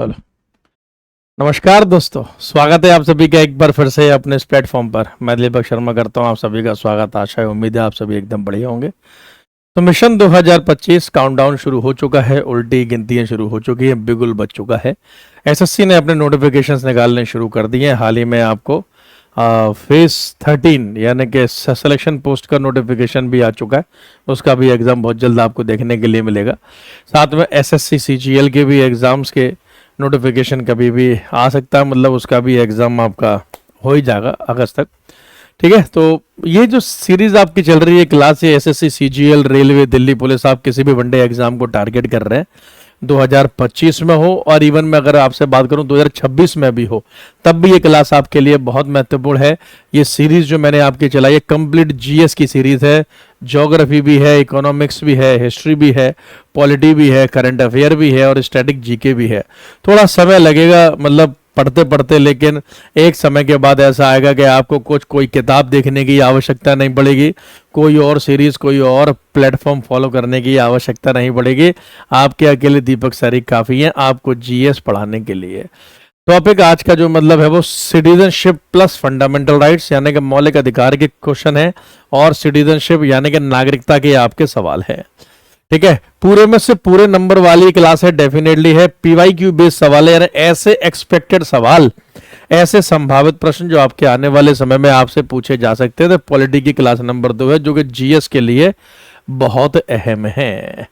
चलो, नमस्कार दोस्तों, स्वागत है आप सभी का एक बार फिर से अपने इस प्लेटफॉर्म पर। मैं दीपक शर्मा करता हूं आप सभी का स्वागत। आशा है, उम्मीद है आप सभी एकदम बढ़िया होंगे। तो मिशन 2025 काउंटडाउन शुरू हो चुका है, उल्टी गिनतियां शुरू हो चुकी हैं, बिगुल बज चुका है। एसएससी ने अपने नोटिफिकेशंस निकालने शुरू कर दिए हैं। हाल ही में आपको फेज 13 यानी कि सिलेक्शन पोस्ट का नोटिफिकेशन भी आ चुका है। उसका भी एग्ज़ाम बहुत जल्द आपको देखने के लिए मिलेगा। साथ में एसएससी सीजीएल के भी एग्ज़ाम्स के नोटिफिकेशन कभी भी आ सकता है, मतलब उसका भी एग्ज़ाम आपका हो ही जाएगा अगस्त तक। ठीक है, तो ये जो सीरीज आपकी चल रही है क्लास, ये SSC CGL railway Delhi police, आप किसी भी वनडे एग्जाम को टारगेट कर रहे हैं 2025 में हो, और इवन में अगर आपसे बात करूं 2026 में भी हो, तब भी ये क्लास आपके लिए बहुत महत्वपूर्ण है। ये सीरीज जो मैंने आपकी चलाई है कंप्लीट जीएस की सीरीज है। ज्योग्राफी भी है, इकोनॉमिक्स भी है, हिस्ट्री भी है, पॉलिटी भी है, करंट अफेयर भी है और स्टैटिक जीके भी है। थोड़ा समय लगेगा मतलब पढ़ते पढ़ते, लेकिन एक समय के बाद ऐसा आएगा कि आपको कोई किताब देखने की आवश्यकता नहीं पड़ेगी, कोई और सीरीज, कोई और प्लेटफॉर्म फॉलो करने की आवश्यकता नहीं पड़ेगी। आपके अकेले दीपक सर ही काफ़ी हैं आपको जीएस पढ़ाने के लिए। टॉपिक आज का जो मतलब है वो सिटीजनशिप प्लस फंडामेंटल राइट्स यानी कि मौलिक अधिकार के क्वेश्चन है, और सिटीजनशिप यानी कि नागरिकता के आपके सवाल है। ठीक है, पूरे में से पूरे नंबर वाली क्लास है, डेफिनेटली है। पीवाईक्यू बेस्ड सवाल है, यानी ऐसे एक्सपेक्टेड सवाल, ऐसे संभावित प्रश्न जो आपके आने वाले समय में आपसे पूछे जा सकते हैं। तो पॉलिटी की क्लास नंबर 2 है, जो कि जीएस के लिए बहुत अहम है।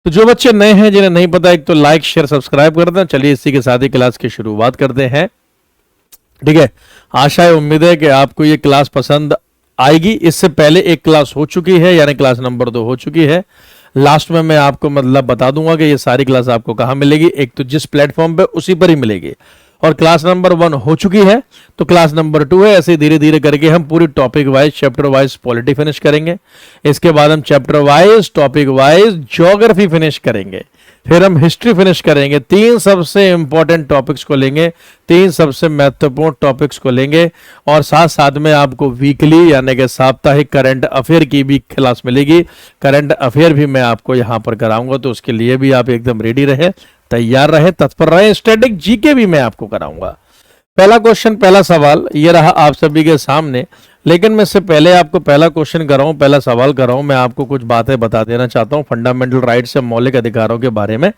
तो जो बच्चे नए हैं, जिन्हें नहीं पता, एक तो लाइक शेयर सब्सक्राइब कर दें। चलिए इसी के साथ ही क्लास की शुरुआत करते हैं। ठीक है, आशा है, उम्मीद है कि आपको ये क्लास पसंद आएगी। इससे पहले एक क्लास हो चुकी है, यानी क्लास नंबर 2 हो चुकी है। लास्ट में मैं आपको मतलब बता दूंगा कि ये सारी क्लास आपको कहाँ मिलेगी। एक तो जिस प्लेटफॉर्म पे उसी पर ही मिलेगी, और क्लास नंबर 1 हो चुकी है, तो क्लास नंबर 2 है। ऐसे धीरे धीरे करके हम पूरी topic wise, chapter wise polity finish करेंगे। इसके बाद हम chapter wise, topic wise geography finish करेंगे, फिर हम हिस्ट्री फिनिश करेंगे। 3 सबसे इंपॉर्टेंट टॉपिक्स को लेंगे, 3 सबसे महत्वपूर्ण टॉपिक्स को लेंगे, और साथ साथ में आपको वीकली यानी कि साप्ताहिक करंट अफेयर की भी क्लास मिलेगी। करंट अफेयर भी मैं आपको यहाँ पर कराऊंगा, तो उसके लिए भी आप एकदम रेडी रहे, तैयार रहे, तत्पर रहे। स्टैटिक जीके भी मैं आपको कराऊंगा। पहला क्वेश्चन, पहला सवाल ये रहा आप सभी के सामने। लेकिन मैं इससे पहले आपको पहला क्वेश्चन कराऊं, पहला सवाल कराऊं, मैं आपको कुछ बातें बता देना चाहता हूं फंडामेंटल राइट्स से, मौलिक अधिकारों के बारे में।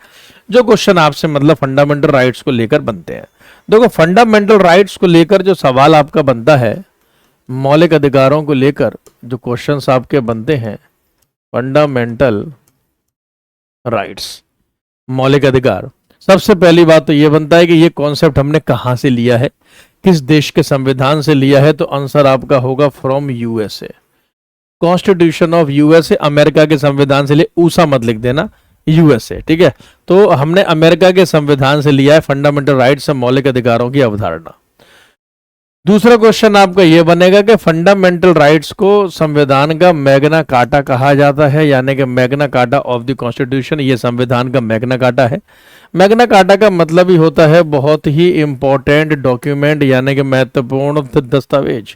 जो क्वेश्चन आपसे मतलब फंडामेंटल राइट्स को लेकर बनते हैं। देखो, फंडामेंटल राइट्स को लेकर जो सवाल आपका बनता है, मौलिक अधिकारों को लेकर जो क्वेश्चंस आपके बनते हैं, फंडामेंटल राइट्स, मौलिक अधिकार, सबसे पहली बात तो ये बनता है कि ये कॉन्सेप्ट हमने कहां से लिया है, किस देश के संविधान से लिया है। तो आंसर आपका होगा from USA, constitution of USA, America के संविधान से लिए। ऊसा मत लिख देना, यूएसए। ठीक है, तो हमने अमेरिका के संविधान से लिया है फंडामेंटल राइट्स से मौलिक अधिकारों की अवधारणा। दूसरा क्वेश्चन आपका यह बनेगा कि फंडामेंटल राइट्स को संविधान का मैग्ना कार्टा कहा जाता है, यानी कि Magna carta of the constitution, ये संविधान का मैग्ना कार्टा है। मैग्ना कार्टा का मतलब ही होता है बहुत ही इंपॉर्टेंट डॉक्यूमेंट, यानी कि महत्वपूर्ण दस्तावेज।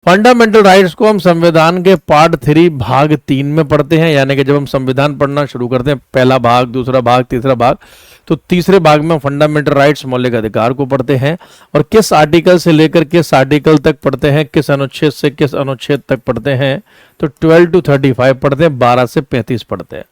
फंडामेंटल राइट्स को हम संविधान के पार्ट 3 भाग 3 में पढ़ते हैं, यानी कि जब हम संविधान पढ़ना शुरू करते हैं, पहला भाग, दूसरा भाग, तीसरा भाग, तो तीसरे भाग में फंडामेंटल राइट्स, मौलिक अधिकार को पढ़ते हैं। और किस आर्टिकल से लेकर किस आर्टिकल तक पढ़ते हैं, किस अनुच्छेद से किस अनुच्छेद तक पढ़ते हैं, तो 12 to 35 पढ़ते हैं, 12 से 35 पढ़ते हैं।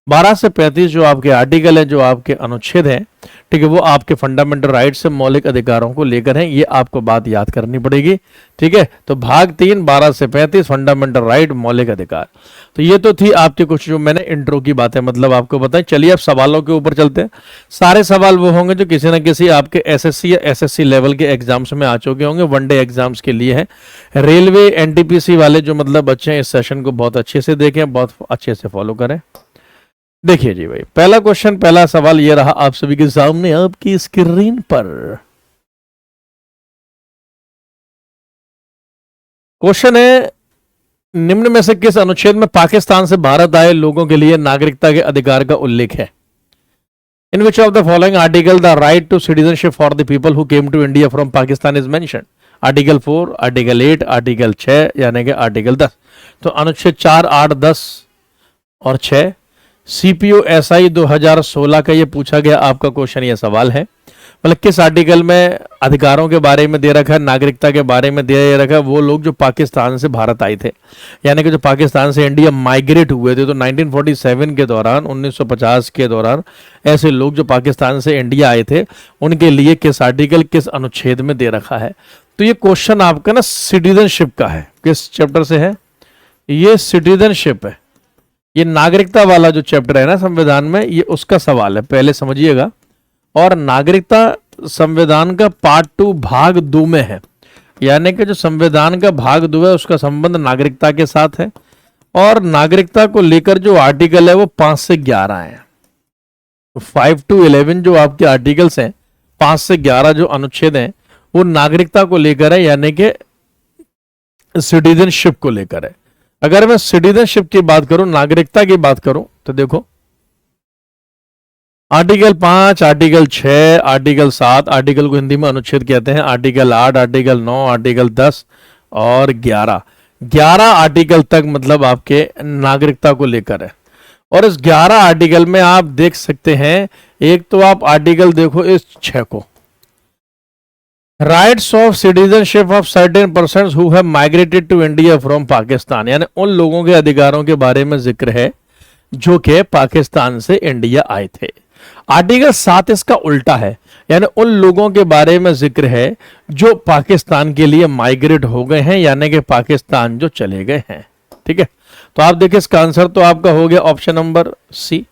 12 से 35 जो आपके आर्टिकल हैं, जो आपके अनुच्छेद हैं, ठीक है, वो आपके फंडामेंटल राइट्स से मौलिक अधिकारों को लेकर हैं। ये आपको बात याद करनी पड़ेगी। ठीक है, तो भाग 3, 12 से 35, फंडामेंटल राइट, मौलिक अधिकार। तो ये तो थी आपके कुछ जो मैंने इंट्रो की बातें मतलब आपको बताई। चलिए अब सवालों के ऊपर चलते हैं। सारे सवाल वो होंगे जो किसी ना किसी आपके एसएससी या एसएससी लेवल के एग्जाम्स में आ चुके होंगे, वनडे एग्जाम्स के लिए है। रेलवे एनटीपीसी वाले जो मतलब बच्चे हैं, इस सेशन को बहुत अच्छे से देखें, बहुत अच्छे से फॉलो करें। देखिए जी भाई, पहला क्वेश्चन, पहला सवाल ये रहा आप सभी के सामने आपकी स्क्रीन पर। क्वेश्चन है, निम्न में से किस अनुच्छेद में पाकिस्तान से भारत आए लोगों के लिए नागरिकता के अधिकार का उल्लेख है? In which of the following article the right to citizenship for the people who came to India from Pakistan is mentioned? Article 4, article 8, article 6 यानी कि आर्टिकल 10। तो अनुच्छेद 4, 8, 10 और 6 सीपीओ एसआई 2016 का ये पूछा गया आपका क्वेश्चन, ये सवाल है। मतलब किस आर्टिकल में अधिकारों के बारे में दे रखा है, नागरिकता के बारे में दे रखा है, वो लोग जो पाकिस्तान से भारत आए थे, यानी कि जो पाकिस्तान से इंडिया माइग्रेट हुए थे, तो 1947 के दौरान, 1950 के दौरान ऐसे लोग जो पाकिस्तान से इंडिया आए थे, उनके लिए किस आर्टिकल, किस अनुच्छेद में दे रखा है। तो ये क्वेश्चन आपका ना सिटीजनशिप का है। किस चैप्टर से है? ये सिटीजनशिप है, ये नागरिकता वाला जो चैप्टर है ना संविधान में, ये उसका सवाल है, पहले समझिएगा। और नागरिकता संविधान का पार्ट 2 भाग 2 में है, यानी कि जो संविधान का भाग 2 है उसका संबंध नागरिकता के साथ है। और नागरिकता को लेकर जो आर्टिकल है वो 5 से 11 है। 5 to 11 जो आपके आर्टिकल्स हैं, 5 से 11 जो अनुच्छेद हैं, वो नागरिकता को लेकर है, यानी कि सिटीजनशिप को लेकर है। अगर मैं सिटीजनशिप की बात करूं, नागरिकता की बात करूं, तो देखो आर्टिकल 5, आर्टिकल 6, आर्टिकल 7, आर्टिकल को हिंदी में अनुच्छेद कहते हैं, आर्टिकल 8, आर्टिकल 9, आर्टिकल 10 और 11 आर्टिकल तक मतलब आपके नागरिकता को लेकर है। और इस 11 आर्टिकल में आप देख सकते हैं, एक तो आप आर्टिकल देखो इस 6 को, rights of citizenship of certain persons who have migrated to India from Pakistan, यानी उन लोगों के अधिकारों के बारे में जिक्र है जो कि पाकिस्तान से इंडिया आए थे। आर्टिकल 7 इसका उल्टा है, यानी उन लोगों के बारे में जिक्र है जो पाकिस्तान के लिए माइग्रेट हो गए हैं, यानी कि पाकिस्तान जो चले गए हैं। ठीक है, तो आप देखिए इसका आंसर तो आपका हो गया ऑप्शन नंबर सी।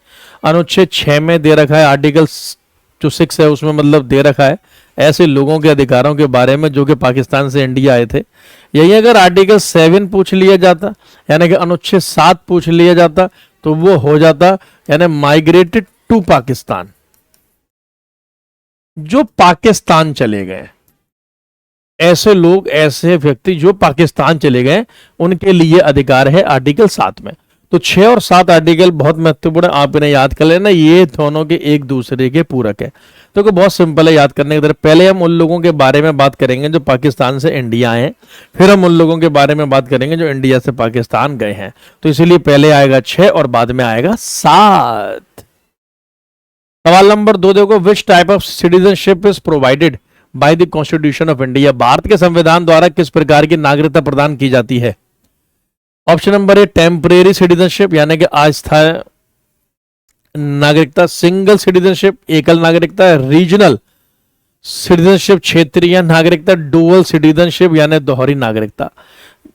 अनुच्छेद 6 में दे रखा है, आर्टिकल जो 6 है उसमें मतलब दे रखा है ऐसे लोगों के अधिकारों के बारे में जो कि पाकिस्तान से इंडिया आए थे। यही अगर आर्टिकल 7 पूछ लिया जाता, यानी कि अनुच्छेद 7 पूछ लिया जाता, तो वो हो जाता यानी माइग्रेटेड टू पाकिस्तान, जो पाकिस्तान चले गए, ऐसे लोग, ऐसे व्यक्ति जो पाकिस्तान चले गए, उनके लिए अधिकार है आर्टिकल 7 में। तो 6 और 7 आर्टिकल बहुत महत्वपूर्ण है, आप इन्हें याद कर लेना, ये दोनों के एक दूसरे के पूरक है। तो बहुत सिंपल है याद करने की तरफ। पहले हम उन लोगों के बारे में बात करेंगे जो पाकिस्तान से इंडिया आए, फिर हम उन लोगों के बारे में बात करेंगे जो इंडिया से पाकिस्तान गए हैं। तो इसीलिए पहले आएगा 6 और बाद में आएगा 7। सवाल नंबर 2 देखो, which type of citizenship is provided by the constitution of India, Bharat के संविधान द्वारा किस प्रकार की नागरिकता प्रदान की जाती है? ऑप्शन नंबर ए टेम्परेरी सिटीजनशिप, यानी कि अस्थायी नागरिकता, सिंगल सिटीजनशिप एकल नागरिकता, रीजनल सिटीजनशिप क्षेत्रीय नागरिकता, डुअल सिटीजनशिप यानी दोहरी नागरिकता।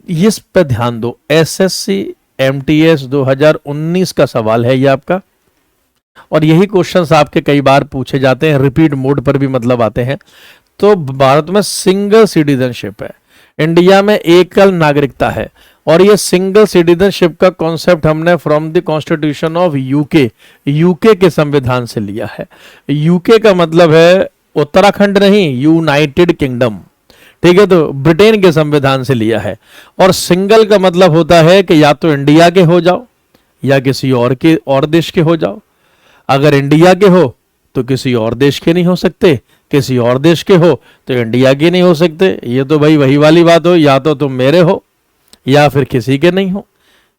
इस पर ध्यान दो, एसएससी एमटीएस 2019 का सवाल है ये आपका, और यही क्वेश्चंस आपके कई बार पूछे जाते हैं, रिपीट मोड पर भी मतलब आते हैं। तो भारत में सिंगल सिटीजनशिप है, इंडिया में एकल नागरिकता है, और ये सिंगल सिटीजनशिप का कॉन्सेप्ट हमने from the constitution of UK, UK के संविधान से लिया है। यूके का मतलब है उत्तराखंड नहीं, यूनाइटेड किंगडम। ठीक है, तो ब्रिटेन के संविधान से लिया है। और सिंगल का मतलब होता है कि या तो इंडिया के हो जाओ या किसी और देश के हो जाओ। अगर इंडिया के हो तो किसी और देश के नहीं हो सकते, किसी और देश के हो तो इंडिया के नहीं हो सकते। ये तो भाई वही वाली बात हो, या तो तुम मेरे हो या फिर किसी के नहीं हो,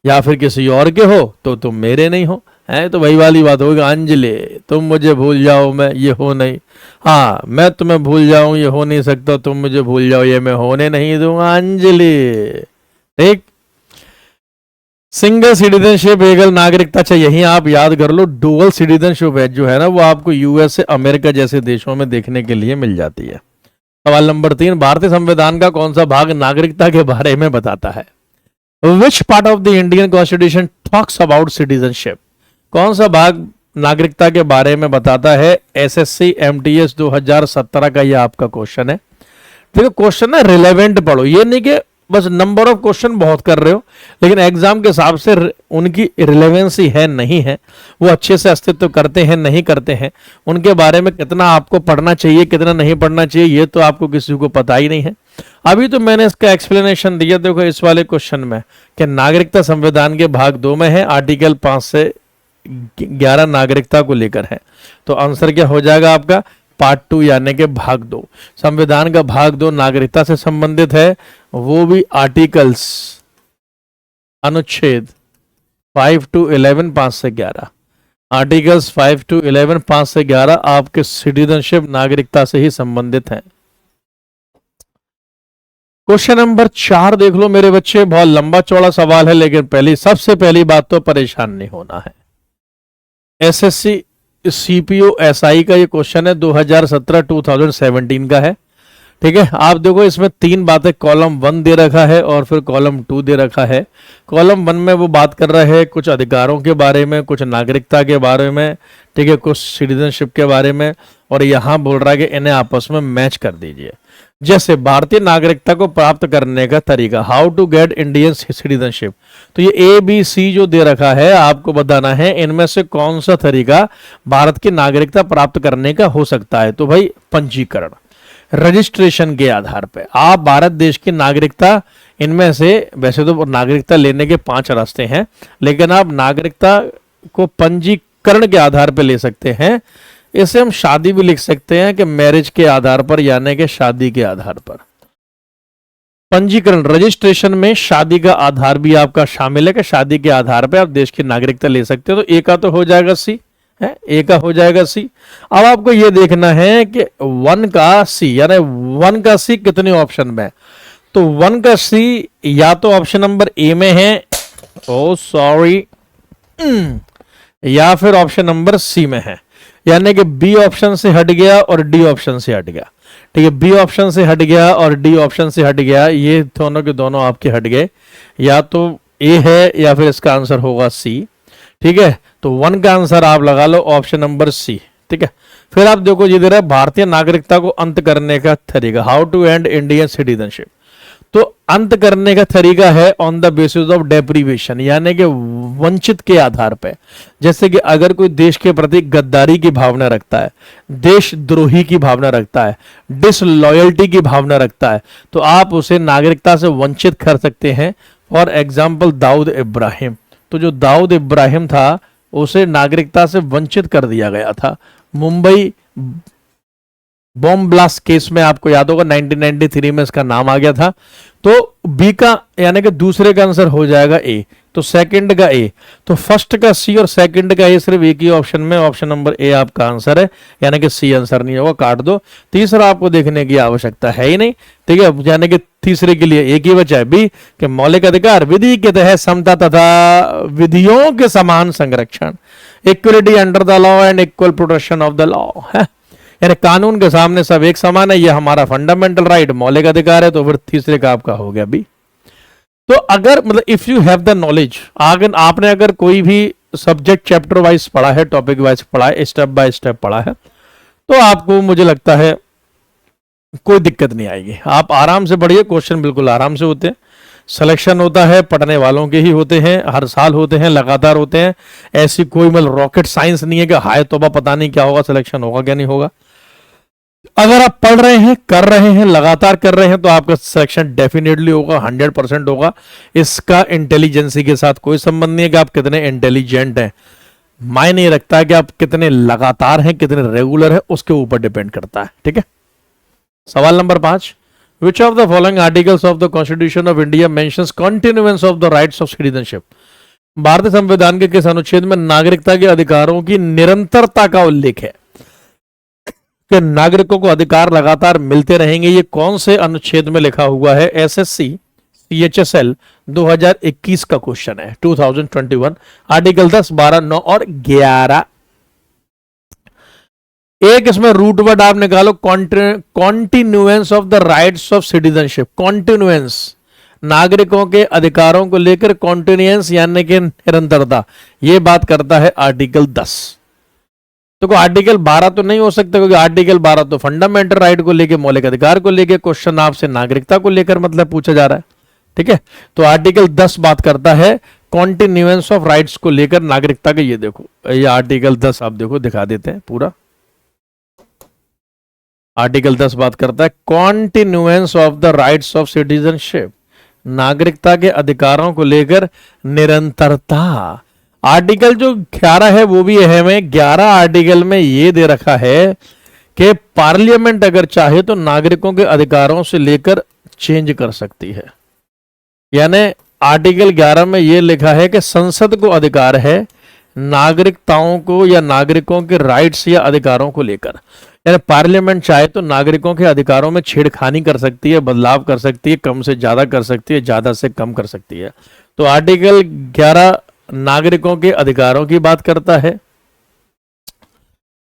या फिर किसी और के हो तो तुम मेरे नहीं हो, है तो वही वाली बात होगी। अंजलि तुम मुझे भूल जाओ मैं ये हो नहीं, हाँ मैं तुम्हें भूल जाऊं ये हो नहीं सकता, तुम मुझे भूल जाओ ये मैं होने नहीं दूंगा अंजलि। ठीक, सिंगल सिटीजनशिप एकल नागरिकता, चाहिए यही आप याद कर लो। डुअल सिटीजनशिप है जो है ना, वो आपको यूएस से अमेरिका जैसे देशों में देखने के लिए मिल जाती है। सवाल नंबर 3, भारतीय संविधान का कौन सा भाग नागरिकता के बारे में बताता है? Which part of the Indian constitution talks about citizenship, कौन सा भाग नागरिकता के बारे में बताता है? एसएससी एमटीएस 2017 का ये आपका क्वेश्चन है। ठीक है, क्वेश्चन है रिलेवेंट पढ़ो, ये नहीं कि बस नंबर ऑफ क्वेश्चन बहुत कर रहे हो, लेकिन एग्जाम के हिसाब से उनकी रिलेवेंसी है नहीं है, वो अच्छे से अस्तित्व करते हैं नहीं करते हैं, उनके बारे में कितना आपको पढ़ना चाहिए कितना नहीं पढ़ना चाहिए ये तो आपको किसी को पता ही नहीं है। अभी तो मैंने इसका एक्सप्लेनेशन दिया, देखो इस वाले क्वेश्चन में कि नागरिकता संविधान के भाग 2 में है, आर्टिकल 5 से 11 नागरिकता को लेकर है। तो आंसर क्या हो जाएगा आपका? पार्ट 2 यानी कि भाग 2। संविधान का भाग 2 नागरिकता से संबंधित है, वो भी आर्टिकल्स अनुच्छेद 5 to 11, 5 से 11। आर्टिकल्स 5 to 11, 5 से 11 आपके सिटीजनशिप नागरिकता से ही संबंधित हैं। क्वेश्चन नंबर 4 देख लो मेरे बच्चे, बहुत लंबा चौड़ा सवाल है, लेकिन सबसे पहली बात तो परेशान नहीं होना है। एसएससी सीपीओ एसआई का ये क्वेश्चन है, 2017 का है। ठीक है, आप देखो इसमें 3 बातें, कॉलम 1 दे रखा है और फिर कॉलम 2 दे रखा है। कॉलम 1 में वो बात कर रहा है कुछ अधिकारों के बारे में, कुछ नागरिकता के बारे में, ठीक है, कुछ सिटीजनशिप के बारे में, और यहाँ बोल रहा है कि इन्हें आपस में मैच कर दीजिए। जैसे भारतीय नागरिकता को प्राप्त करने का तरीका, how to get Indian citizenship, तो ये ABC जो दे रखा है आपको बताना है इनमें से कौन सा तरीका भारत की नागरिकता प्राप्त करने का हो सकता है। तो भाई पंजीकरण, रजिस्ट्रेशन के आधार पे आप भारत देश की नागरिकता, इनमें से वैसे तो नागरिकता लेने के 5 रास्ते हैं, लेकिन आप नागरिकता को पंजीकरण के आधार पे ले सकते हैं। इसे हम शादी भी लिख सकते हैं कि मैरिज के आधार पर, यानी कि शादी के आधार पर। पंजीकरण, रजिस्ट्रेशन में शादी का आधार भी आपका शामिल है कि शादी के आधार पर आप देश की नागरिकता ले सकते हो। तो ए का तो हो जाएगा सी है, ए का हो जाएगा सी। अब आपको यह देखना है कि 1 का सी, यानी 1 का सी कितने ऑप्शन में, तो 1 का सी या तो ऑप्शन नंबर ए में है, ओ सॉरी, या फिर ऑप्शन नंबर सी में है, यानी कि बी ऑप्शन से हट गया और डी ऑप्शन से हट गया। ठीक है, बी ऑप्शन से हट गया और डी ऑप्शन से हट गया, ये दोनों के दोनों आपके हट गए, या तो ए है या फिर इसका आंसर होगा सी। ठीक है, तो 1 का आंसर आप लगा लो ऑप्शन नंबर सी। ठीक है, फिर आप देखो ये दे रहा है भारतीय नागरिकता को अंत करने का तरीका, how to end Indian citizenship. तो अंत करने का तरीका है on the basis of deprivation, यानी कि वंचित के आधार पर। जैसे कि अगर कोई देश के प्रति गद्दारी की भावना रखता है, देशद्रोही की भावना रखता है, डिसलॉयल्टी की भावना रखता है, तो आप उसे नागरिकता से वंचित कर सकते हैं। फॉर एग्जाम्पल दाऊद इब्राहिम, तो जो दाऊद इब्राहिम था उसे नागरिकता से वंचित कर दिया गया था मुंबई बॉम्ब ब्लास्ट केस में, आपको याद होगा 1993 में इसका नाम आ गया था। तो बी का यानी कि दूसरे का आंसर हो जाएगा ए, तो सेकंड का ए, तो फर्स्ट का सी और सेकंड का ए सिर्फ एक ही ऑप्शन में, ऑप्शन नंबर ए आपका आंसर है, यानी कि सी आंसर नहीं होगा, काट दो। तीसरा आपको देखने की आवश्यकता है ही नहीं। ठीक है, यानी कि तीसरे के लिए एक ही बचा है बी, कि मौलिक अधिकार विधि के तहत समता तथा विधियों के समान संरक्षण, equality under the law and equal protection of the law है, यानी कानून के सामने सब एक समान है, ये हमारा फंडामेंटल राइट, मौलिक अधिकार है। तो फिर तीसरे का आपका हो गया बी। तो अगर मतलब if you have the knowledge, अगर आपने अगर कोई भी सब्जेक्ट चैप्टर वाइज पढ़ा है, टॉपिक वाइज पढ़ा है, स्टेप बाय स्टेप पढ़ा है, तो आपको मुझे लगता है कोई दिक्कत नहीं आएगी। आप आराम से पढ़िए, क्वेश्चन बिल्कुल आराम से होते हैं, सिलेक्शन होता है पढ़ने वालों के ही होते हैं, हर साल होते हैं, लगातार होते हैं। ऐसी कोई मतलब रॉकेट साइंस नहीं है कि हाय तौबा पता नहीं क्या होगा, सिलेक्शन होगा क्या नहीं होगा। अगर आप पढ़ रहे हैं, कर रहे हैं, लगातार कर रहे हैं, तो आपका सिलेक्शन डेफिनेटली होगा, 100% होगा। इसका इंटेलिजेंसी के साथ कोई संबंध नहीं है कि आप कितने इंटेलिजेंट हैं, मायने रखता है कि आप कितने लगातार हैं, कितने रेगुलर हैं, उसके ऊपर डिपेंड करता है। ठीक है, सवाल number 5, which of the following articles of the constitution of India mentions continuance of the rights of citizenship. भारतीय संविधान के किस अनुच्छेद में नागरिकता के अधिकारों की निरंतरता का उल्लेख है, कि नागरिकों को अधिकार लगातार मिलते रहेंगे। ये कौन से अनुच्छेद में लिखा हुआ है? एसएससी CHSL 2021 का क्वेश्चन है, 2021, आर्टिकल 10, 12, 9 और 11। एक इसमें रूट वर्ड आप निकालो, continuance of the rights of citizenship. Continuance, नागरिकों के अधिकारों को लेकर कॉन्टिन्यूएंस यानी कि निरंतरता, ये बात करता है आर्टिकल 10। तो आर्टिकल 12 तो नहीं हो सकता, क्योंकि आर्टिकल 12 तो फंडामेंटल राइट को लेकर, मौलिक अधिकार को लेकर, क्वेश्चन आपसे नागरिकता को लेकर मतलब पूछा जा रहा है। ठीक है, तो आर्टिकल 10 बात करता है कॉन्टिन्यूएंस ऑफ राइट्स को लेकर नागरिकता के। ये देखो, ये आर्टिकल 10 आप देखो, दिखा देते हैं पूरा। आर्टिकल 10 बात करता है continuance of the rights of citizenship, नागरिकता के अधिकारों को लेकर निरंतरता। आर्टिकल जो 11 है वो भी अहम है। 11 आर्टिकल में ये दे रखा है कि पार्लियामेंट अगर चाहे तो नागरिकों के अधिकारों से लेकर चेंज कर सकती है। यानी आर्टिकल 11 में ये लिखा है कि संसद को अधिकार है नागरिकताओं को या नागरिकों के राइट्स या अधिकारों को लेकर। यानी पार्लियामेंट चाहे तो नागरिकों के अधिकारों में छेड़खानी कर सकती है, बदलाव कर सकती है, कम से ज्यादा कर सकती है, ज्यादा से कम कर सकती है। तो आर्टिकल 11 नागरिकों के अधिकारों की बात करता है।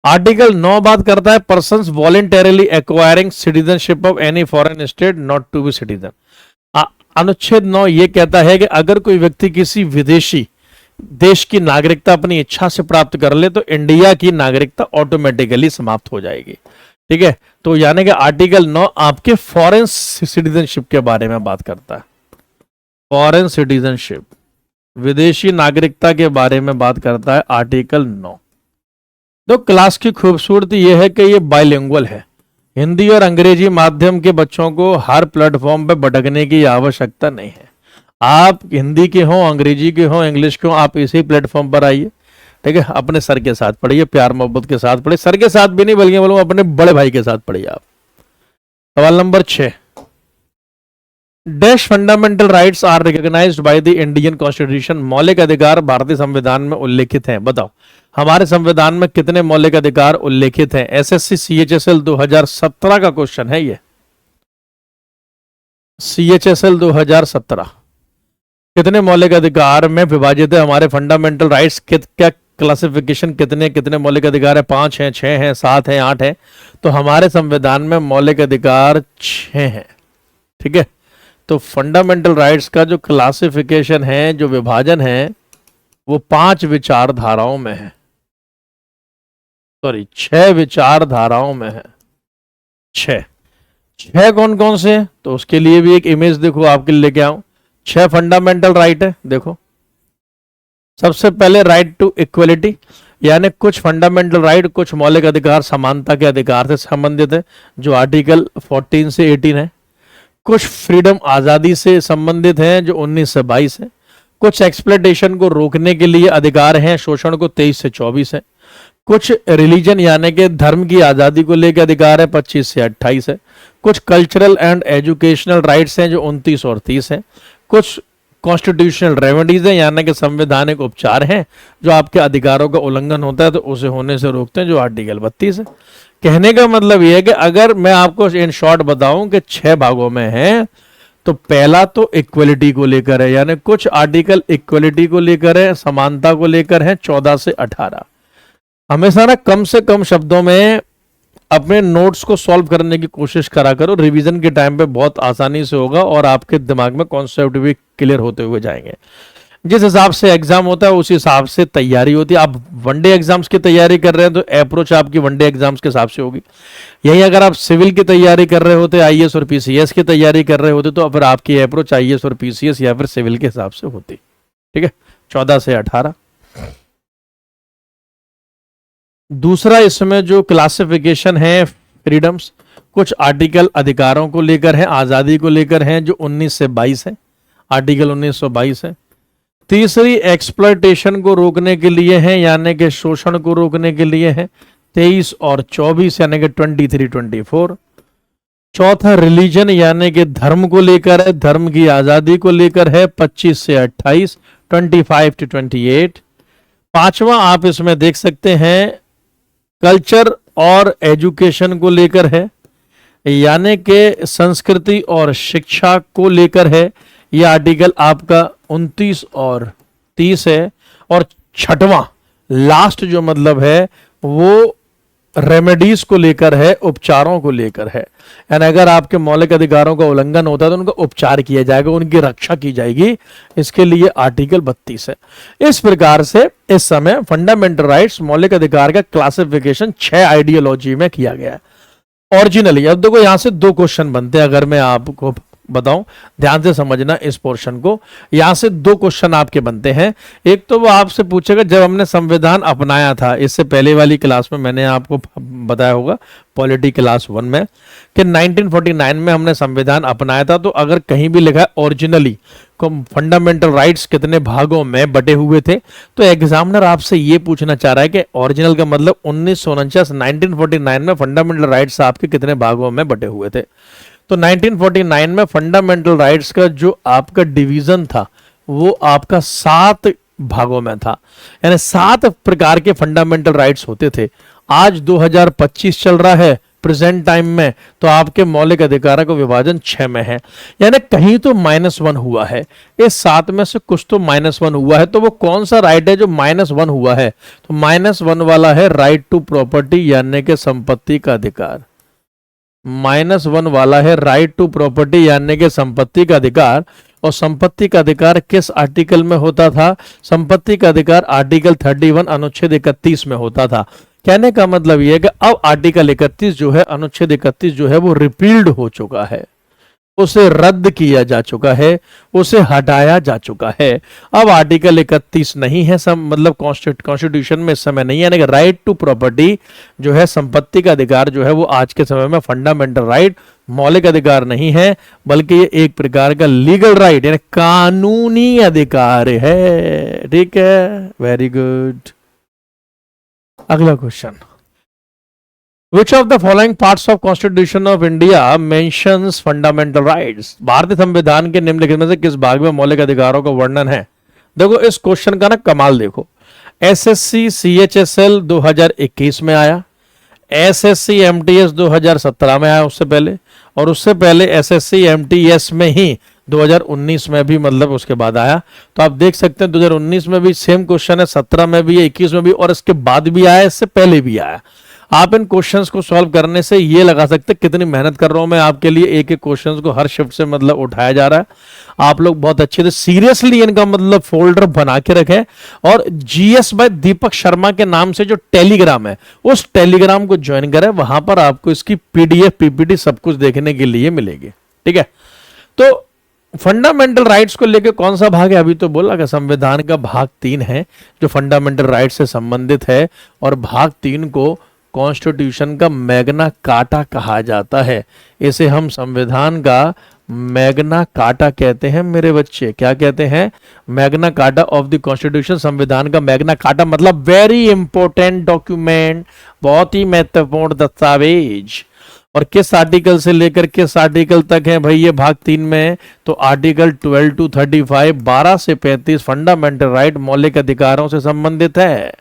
आर्टिकल 9 बात करता है persons voluntarily acquiring citizenship of any foreign state not to be citizen. अनुच्छेद 9 ये कहता है कि अगर कोई व्यक्ति किसी विदेशी देश की नागरिकता अपनी इच्छा से प्राप्त कर ले तो इंडिया की नागरिकता ऑटोमेटिकली समाप्त हो जाएगी। ठीक है, तो यानी कि आर्टिकल 9 आपके फॉरेन सिटीजनशिप के बारे में बात करता है। फॉरेन सिटीजनशिप, विदेशी नागरिकता के बारे में बात करता है आर्टिकल 9। तो क्लास की खूबसूरती यह है कि ये बाइलिंगुअल है। हिंदी और अंग्रेजी माध्यम के बच्चों को हर प्लेटफॉर्म पे भटकने की आवश्यकता नहीं है। आप हिंदी के हों, अंग्रेजी के हों, इंग्लिश के हों, आप इसी प्लेटफॉर्म पर आइए। ठीक है, अपने सर के साथ पढ़िए, प्यार मोहब्बत के साथ पढ़िए। सर के साथ भी नहीं बल्कि बोलूं अपने बड़े भाई के साथ पढ़िए आप। सवाल number 6, dash fundamental rights are recognized by the Indian constitution. मौलिक अधिकार भारतीय संविधान में उल्लेखित हैं। बताओ हमारे संविधान में कितने मौलिक अधिकार उल्लेखित हैं? एसएससी सीएचएसएल 2017 का क्वेश्चन है ये। सीएचएसएल 2017 कितने मौलिक अधिकार में विभाजित है हमारे फंडामेंटल राइट्स? क्या क्लासिफिकेशन कितने कितने मौलिक अधिकार है? 5 हैं, 6 हैं, 7 हैं, 8 हैं। तो हमारे संविधान में मौलिक अधिकार 6 हैं। ठीक है, तो फंडामेंटल राइट्स का जो क्लासिफिकेशन है, जो विभाजन है, वो 5 विचारधाराओं में है। सॉरी, 6 विचारधाराओं में है। 6 कौन कौन से? तो उसके लिए भी एक इमेज देखो आपके लिए लेके आऊं। 6 फंडामेंटल राइट है। देखो, सबसे पहले राइट टू इक्वलिटी, यानी कुछ फंडामेंटल राइट, कुछ मौलिक अधिकार समानता के अधिकार से संबंधित है, जो आर्टिकल 14 से 18 है। कुछ फ्रीडम आजादी से संबंधित हैं, जो 19 से 22 है। कुछ एक्सप्लॉयटेशन को रोकने के लिए अधिकार हैं, शोषण को 23 से 24 है। कुछ रिलीजन यानी कि धर्म की आजादी को लेकर अधिकार है, 25 से 28 है। कुछ कल्चरल एंड एजुकेशनल राइट्स हैं, जो 29 और 30 है। कुछ कॉन्स्टिट्यूशनल रेमेडीज हैं, यानी कि संवैधानिक उपचार हैं, जो आपके अधिकारों का उल्लंघन होता है तो उसे होने से रोकते हैं, जो आर्टिकल 32 है। कहने का मतलब यह है कि अगर मैं आपको इन शॉर्ट बताऊं कि 6 भागों में है, तो पहला तो इक्वलिटी को लेकर है, यानी कुछ आर्टिकल इक्वलिटी को लेकर है, समानता को लेकर है, 14 से 18। हमेशा ना कम से कम शब्दों में अपने नोट्स को सॉल्व करने की कोशिश करा करो। रिवीजन के टाइम पे बहुत आसानी से होगा और आपके दिमाग में कॉन्सेप्ट भी क्लियर होते हुए जाएंगे। जिस हिसाब से एग्जाम होता है उस हिसाब से तैयारी होती है। आप वनडे एग्जाम्स की तैयारी कर रहे हैं तो अप्रोच आपकी वनडे एग्जाम्स के हिसाब से होगी। यही अगर आप सिविल की तैयारी कर रहे होते, आईएएस और पीसीएस की तैयारी कर रहे होते, तो फिर आपकी अप्रोच आईएएस और पीसीएस या फिर सिविल के हिसाब से होती। ठीक है, 14 से 18। दूसरा इसमें जो क्लासिफिकेशन है फ्रीडम्स, कुछ आर्टिकल अधिकारों को लेकर है, आजादी को लेकर है, जो 19 से 22 है, आर्टिकल 1922 है। तीसरी एक्सप्लॉयटेशन को रोकने के लिए है, यानी कि शोषण को रोकने के लिए है, 23 और 24 यानी कि 23, 24। चौथा रिलीजन यानी कि धर्म को लेकर है, धर्म की आजादी को लेकर है, 25 से 28, 25 to 28। पांचवा आप इसमें देख सकते हैं कल्चर और एजुकेशन को लेकर है, यानी कि संस्कृति और शिक्षा को लेकर है। यह आर्टिकल आपका 29 और 30 है। और छठवां लास्ट जो मतलब है वो रेमेडीज को लेकर है, उपचारों को लेकर है, यानी अगर आपके मौलिक अधिकारों का उल्लंघन होता है तो उनका उपचार किया जाएगा, उनकी रक्षा की जाएगी। इसके लिए आर्टिकल 32 है। इस प्रकार से इस समय फंडामेंटल राइट्स, मौलिक अधिकार का क्लासिफिकेशन 6 आइडियोलॉजी में किया गया है ओरिजिनली। अब देखो यहां से 2 क्वेश्चन बनते हैं, अगर मैं आपको बताऊं, ध्यान से समझना इस पोर्शन को। यहां से 2 क्वेश्चन आपके बनते हैं। एक तो वो आपसे पूछेगा जब हमने संविधान अपनाया था, इससे पहले वाली क्लास में मैंने आपको बताया होगा पॉलिटी क्लास 1 में कि 1949 में हमने संविधान अपनाया था। तो अगर कहीं भी लिखा है ओरिजिनली फंडामेंटल राइट्स कितने भागों में बटे हुए थे, तो एग्जामिनर आपसे ये पूछना चाह रहा है कि ओरिजिनल का मतलब 1949 में फंडामेंटल राइट्स आपके कितने भागों में बटे हुए थे। तो 1949 में फंडामेंटल राइट्स का जो आपका डिवीजन था वो आपका 7 भागों में था, यानी 7 प्रकार के फंडामेंटल राइट्स होते थे। आज 2025 चल रहा है प्रेजेंट टाइम में, तो आपके मौलिक अधिकारों का विभाजन 6 में है, यानी कहीं तो -1 हुआ है। इस 7 में से कुछ तो -1 हुआ है, तो वो कौन सा राइट है जो -1 हुआ है? तो -1 वाला है राइट टू प्रॉपर्टी, यानी कि संपत्ति का अधिकार। -1 वाला है राइट टू प्रॉपर्टी, यानी कि संपत्ति का अधिकार। और संपत्ति का अधिकार किस आर्टिकल में होता था? संपत्ति का अधिकार आर्टिकल 31 अनुच्छेद 31 में होता था। कहने का मतलब यह है कि अब आर्टिकल 31 जो है, अनुच्छेद 31 जो है वो रिपील्ड हो चुका है, उसे रद्द किया जा चुका है, उसे हटाया जा चुका है। अब आर्टिकल 31 नहीं है, मतलब कॉन्स्टिट्यूशन में इस समय नहीं है, यानी कि राइट टू प्रॉपर्टी जो है, संपत्ति का अधिकार जो है, वो आज के समय में फंडामेंटल राइट, मौलिक अधिकार नहीं है, बल्कि ये एक प्रकार का लीगल राइट यानी कानूनी अधिकार है। ठीक है, वेरी गुड। अगला question, Which of the following parts of Constitution of India mentions fundamental rights? भारतीय संविधान के निम्नलिखित में से किस भाग में मौलिक अधिकारों का वर्णन है? देखो इस क्वेश्चन का ना कमाल देखो। एसएससी सीएचएसएल 2021 में आया, एसएससी एमटीएस 2017 में आया उससे पहले, और उससे पहले एसएससी एमटीएस में ही 2019 में भी, मतलब उसके बाद आया। तो आप देख सकते हैं 2019 में भी सेम क्वेश्चन है, 17 में भी है, 21 में भी, और इसके बाद भी आया, इससे पहले भी आया। आप इन क्वेश्चंस को सॉल्व करने से ये लगा सकते हैं कितनी मेहनत कर रहा हूं मैं आपके लिए। एक एक क्वेश्चंस को हर शिफ्ट से मतलब उठाया जा रहा है। आप लोग बहुत अच्छे से सीरियसली इनका मतलब फोल्डर बना के रखें, और जीएस बाय दीपक शर्मा के नाम से जो टेलीग्राम है, उस टेलीग्राम को ज्वाइन करें। वहां पर आपको इसकी पीडीएफ पीपीटी सब कुछ देखने के लिए मिलेगी। ठीक है, तो फंडामेंटल राइट्स को लेकर कौन सा भाग है? अभी तो बोला कि संविधान का भाग 3 है जो फंडामेंटल राइट्स से संबंधित है, और भाग 3 को कॉन्स्टिट्यूशन का मैग्ना कार्टा कहा जाता है। इसे हम संविधान का मैग्ना कार्टा कहते हैं मेरे बच्चे। क्या कहते हैं? Magna carta of the constitution. संविधान का मैग्ना कार्टा मतलब वेरी इंपॉर्टेंट डॉक्यूमेंट, बहुत ही महत्वपूर्ण दस्तावेज। और किस आर्टिकल से लेकर किस आर्टिकल तक है भाई ये भाग 3 में? तो आर्टिकल 12 to 35, 12 से 35 फंडामेंटल राइट, मौलिक अधिकारों से संबंधित है।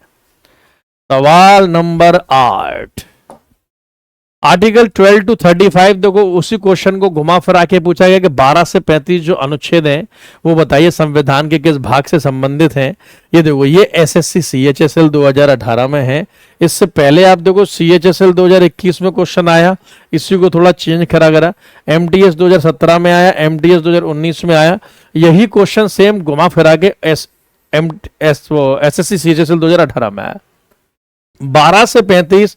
सवाल नंबर 8, आर्टिकल 12 to 35। देखो उसी क्वेश्चन को घुमा फिरा के पूछा गया कि 12 से 35 जो अनुच्छेद हैं वो बताइए संविधान के किस भाग से संबंधित हैं। ये देखो, ये एसएससी सीएचएसएल 2018 में है। इससे पहले आप देखो सीएचएसएल 2021 में क्वेश्चन आया, इसी को थोड़ा चेंज करा गया। एमटीएस 2017 में आया, एमटीएस 2019 में आया। यही क्वेश्चन सेम घुमा फिरा के एसएससी सीएचएसएल 2018 में आया। 12 से 35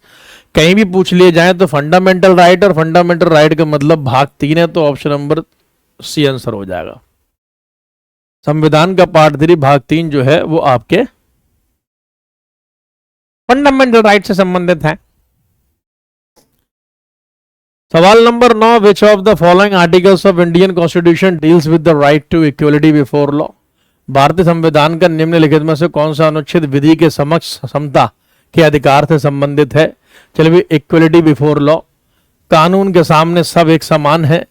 कहीं भी पूछ लिए जाए तो फंडामेंटल राइट, और फंडामेंटल राइट का मतलब भाग 3 है, तो ऑप्शन नंबर सी आंसर हो जाएगा। संविधान का पार्ट 3 भाग 3 जो है वो आपके फंडामेंटल राइट से संबंधित है। सवाल number 9, which of the following articles of Indian constitution deals with the right to equality before law? भारतीय संविधान का निम्नलिखित में से कौन सा अनुच्छेद विधि के समक्ष समता के अधिकार से संबंधित है? चलिए, इक्वलिटी बिफोर लॉ, कानून के सामने सब एक समान है।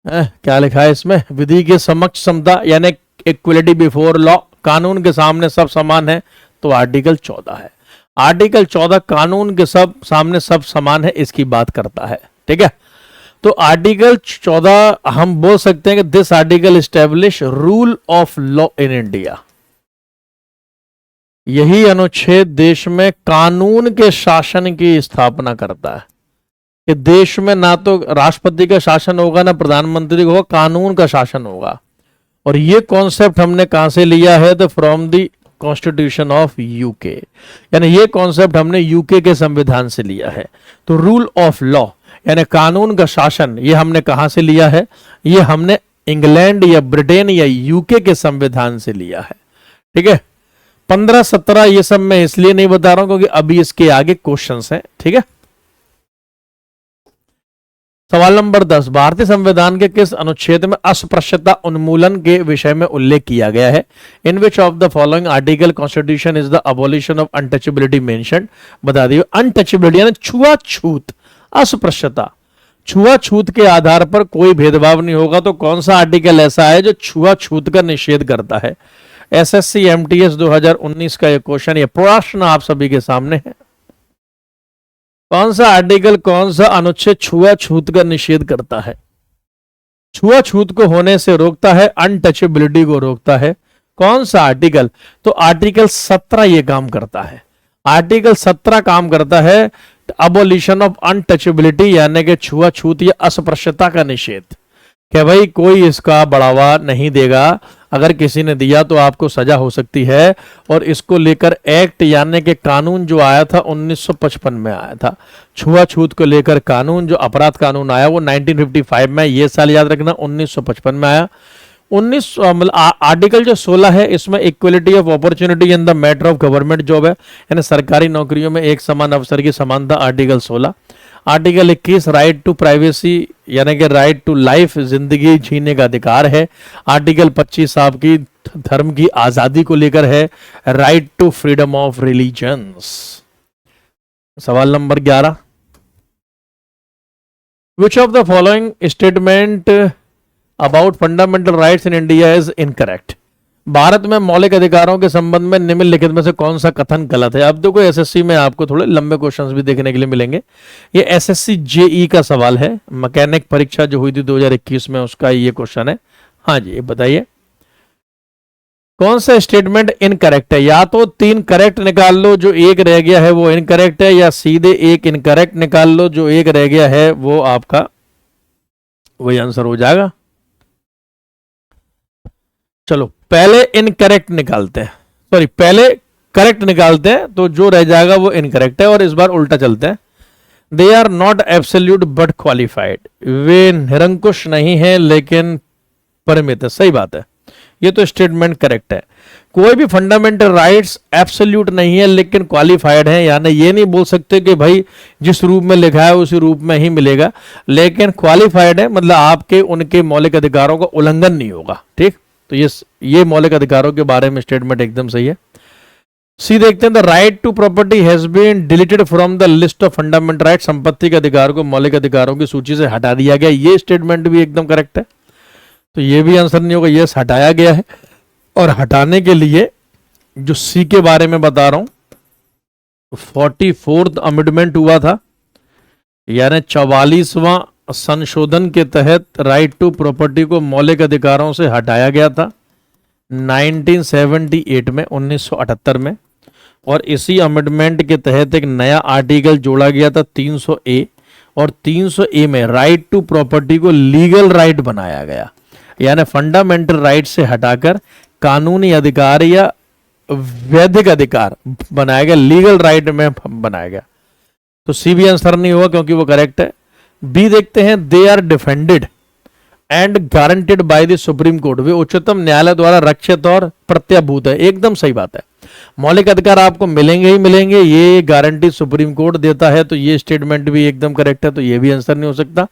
क्या लिखा है इसमें? विधि के समक्ष समता यानी इक्वलिटी बिफोर लॉ, कानून के सामने सब समान है, तो आर्टिकल 14 है। आर्टिकल 14 कानून के सब सामने सब समान है इसकी बात करता है। ठीक है, तो आर्टिकल 14 हम बोल सकते हैं कि this article establish rule of law in India. यही अनुच्छेद देश में कानून के शासन की स्थापना करता है कि देश में ना तो राष्ट्रपति का शासन होगा ना प्रधानमंत्री का होगा, कानून का शासन होगा। और ये कॉन्सेप्ट हमने कहां से लिया है? तो from the constitution of UK, यानी ये कॉन्सेप्ट हमने यूके के संविधान से लिया है। तो रूल ऑफ लॉ यानी कानून का शासन, ये हमने कहां से लिया है? ये हमने इंग्लैंड या ब्रिटेन या यूके के संविधान से लिया है। ठीक है, 15, 17 ये सब मैं इसलिए नहीं बता रहा हूं क्योंकि अभी इसके आगे क्वेश्चंस हैं। ठीक है, सवाल नंबर 10, भारतीय संविधान के किस अनुच्छेद में अस्पृश्यता उन्मूलन के विषय में उल्लेख किया गया है? In which of the following article constitution is the abolition of untouchability mention? बता दिए, अनटचेबिलिटी यानी छुआछूत, अस्पृश्यता, छुआछूत के आधार पर कोई भेदभाव नहीं होगा। तो कौन सा आर्टिकल ऐसा है जो छुआछूत का निषेध करता है? एसएससी एमटीएस 2019 का ये क्वेश्चन, ये प्रश्न आप सभी के सामने है। कौन सा आर्टिकल, कौन सा अनुच्छेद छुआछूत का निषेध करता है? छुआछूत को होने से रोकता है, अनटचेबिलिटी को रोकता है। कौन सा आर्टिकल? तो आर्टिकल 17 ये काम करता है। आर्टिकल 17 काम करता है अबोलिशन ऑफ अनटचेबिलिटी, यानी कि छुआछूत या अस्पृश्यता का निषेध, कि भाई कोई इसका बढ़ावा नहीं देगा, अगर किसी ने दिया तो आपको सजा हो सकती है। और इसको लेकर एक्ट यानी कि कानून जो आया था 1955 में आया था। छुआछूत को लेकर कानून, जो अपराध कानून आया वो 1955 में, ये साल याद रखना, 1955 में आया। आर्टिकल जो 16 है इसमें equality of opportunity in the matter of government job है, यानी सरकारी नौकरियों में एक समान अवसर की समानता, article 16। Article 21 right to privacy, यानी कि राइट टू लाइफ, जिंदगी जीने का अधिकार है। आर्टिकल 25 आपकी धर्म की आजादी को लेकर है, right to freedom of religions. सवाल number 11, which of the following statement about fundamental rights in India is incorrect? भारत में मौलिक अधिकारों के संबंध में निम्नलिखित में से कौन सा कथन गलत है? अब देखो एसएससी में आपको थोड़े लंबे क्वेश्चंस भी देखने के लिए मिलेंगे। ये एसएससी जेई का सवाल है, मैकेनिक परीक्षा जो हुई थी 2021 में, उसका ये क्वेश्चन है। हाँ जी, बताइए कौन सा स्टेटमेंट इनकरेक्ट है? या तो 3 करेक्ट निकाल लो, जो एक रह गया है वो इनकरेक्ट है, या सीधे एक इनकरेक्ट निकाल लो, जो एक रह गया है वो आपका वही आंसर हो जाएगा। चलो पहले इनकरेक्ट निकालते हैं, सॉरी पहले करेक्ट निकालते हैं, तो जो रह जाएगा वो इनकरेक्ट है। और इस बार उल्टा चलते हैं। They are not absolute but qualified, वे निरंकुश नहीं है लेकिन परिमित है। सही बात है, ये तो स्टेटमेंट करेक्ट है। कोई भी फंडामेंटल राइट्स एब्सोल्यूट नहीं है लेकिन क्वालिफाइड है, यानी ये नहीं बोल सकते कि भाई जिस रूप में लिखा है उसी रूप में ही मिलेगा, लेकिन क्वालिफाइड है, मतलब आपके उनके मौलिक अधिकारों का उल्लंघन नहीं होगा। ठीक, तो ये मौलिक अधिकारों के बारे में स्टेटमेंट एकदम सही है। सी देखते हैं, the right to property has been deleted from the list of fundamental right, संपत्ति के अधिकार को मौलिक अधिकारों की सूची से हटा दिया गया। ये स्टेटमेंट भी एकदम करेक्ट है, तो ये भी आंसर नहीं होगा, यस हटाया गया है। और हटाने के लिए जो सी के बारे में बता रहा हूं, 44th अमेंडमेंट हुआ था, यानी 44वां संशोधन के तहत राइट टू प्रॉपर्टी को मौलिक अधिकारों से हटाया गया था 1978 में, 1978 में। और इसी अमेंडमेंट के तहत एक नया आर्टिकल जोड़ा गया था 300A, और 300A में राइट टू प्रॉपर्टी को लीगल राइट बनाया गया, यानी फंडामेंटल राइट से हटाकर कानूनी अधिकार या वैधिक अधिकार बनाया गया, लीगल राइट में बनाया गया। तो सी भी आंसर नहीं होगा क्योंकि वो करेक्ट है। बी देखते हैं, they are defended and guaranteed by the supreme court, वे उच्चतम न्यायालय द्वारा रक्षित और प्रत्याभूत है। एकदम सही बात है, मौलिक अधिकार आपको मिलेंगे ही मिलेंगे, ये गारंटी सुप्रीम कोर्ट देता है। तो ये स्टेटमेंट भी एकदम करेक्ट है, तो ये भी आंसर नहीं हो सकता।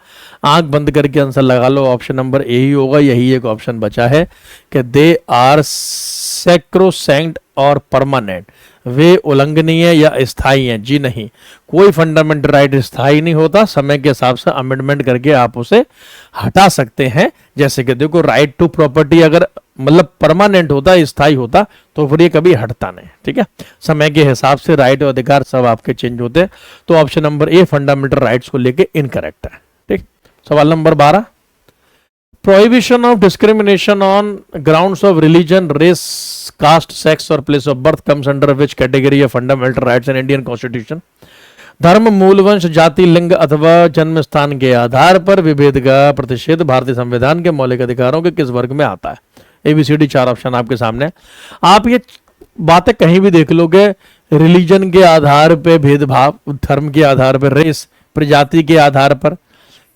आंख बंद करके आंसर लगा लो, ऑप्शन नंबर ए ही होगा। यही एक ऑप्शन बचा है कि दे आर सैक्रोसैंक्ट और परमानेंट, वे उल्लंघनीय या स्थायी हैं। जी नहीं, कोई फंडामेंटल राइट स्थायी नहीं होता, समय के हिसाब से अमेंडमेंट करके आप उसे हटा सकते हैं। जैसे कि देखो, राइट टू प्रॉपर्टी अगर मतलब परमानेंट होता, स्थायी होता, तो फिर ये कभी हटता नहीं। ठीक है, समय के हिसाब से राइट और अधिकार सब आपके चेंज होते हैं। तो option number A fundamental rights को लेके इनकरेक्ट है। ठीक, सवाल number 12, prohibition of discrimination on grounds of religion, race, caste, sex और place of birth comes under which category of fundamental rights in Indian constitution? धर्म, मूल वंश, जाति, लिंग अथवा जन्म स्थान के आधार पर विभेद का प्रतिषेध भारतीय संविधान के मौलिक अधिकारों के किस वर्ग में आता है? ABCD 4 ऑप्शन आपके सामने। आप ये बातें कहीं भी देख लोगे, रिलीजन के आधार पे भेदभाव, धर्म के आधार पर, रेस प्रजाति के आधार पर,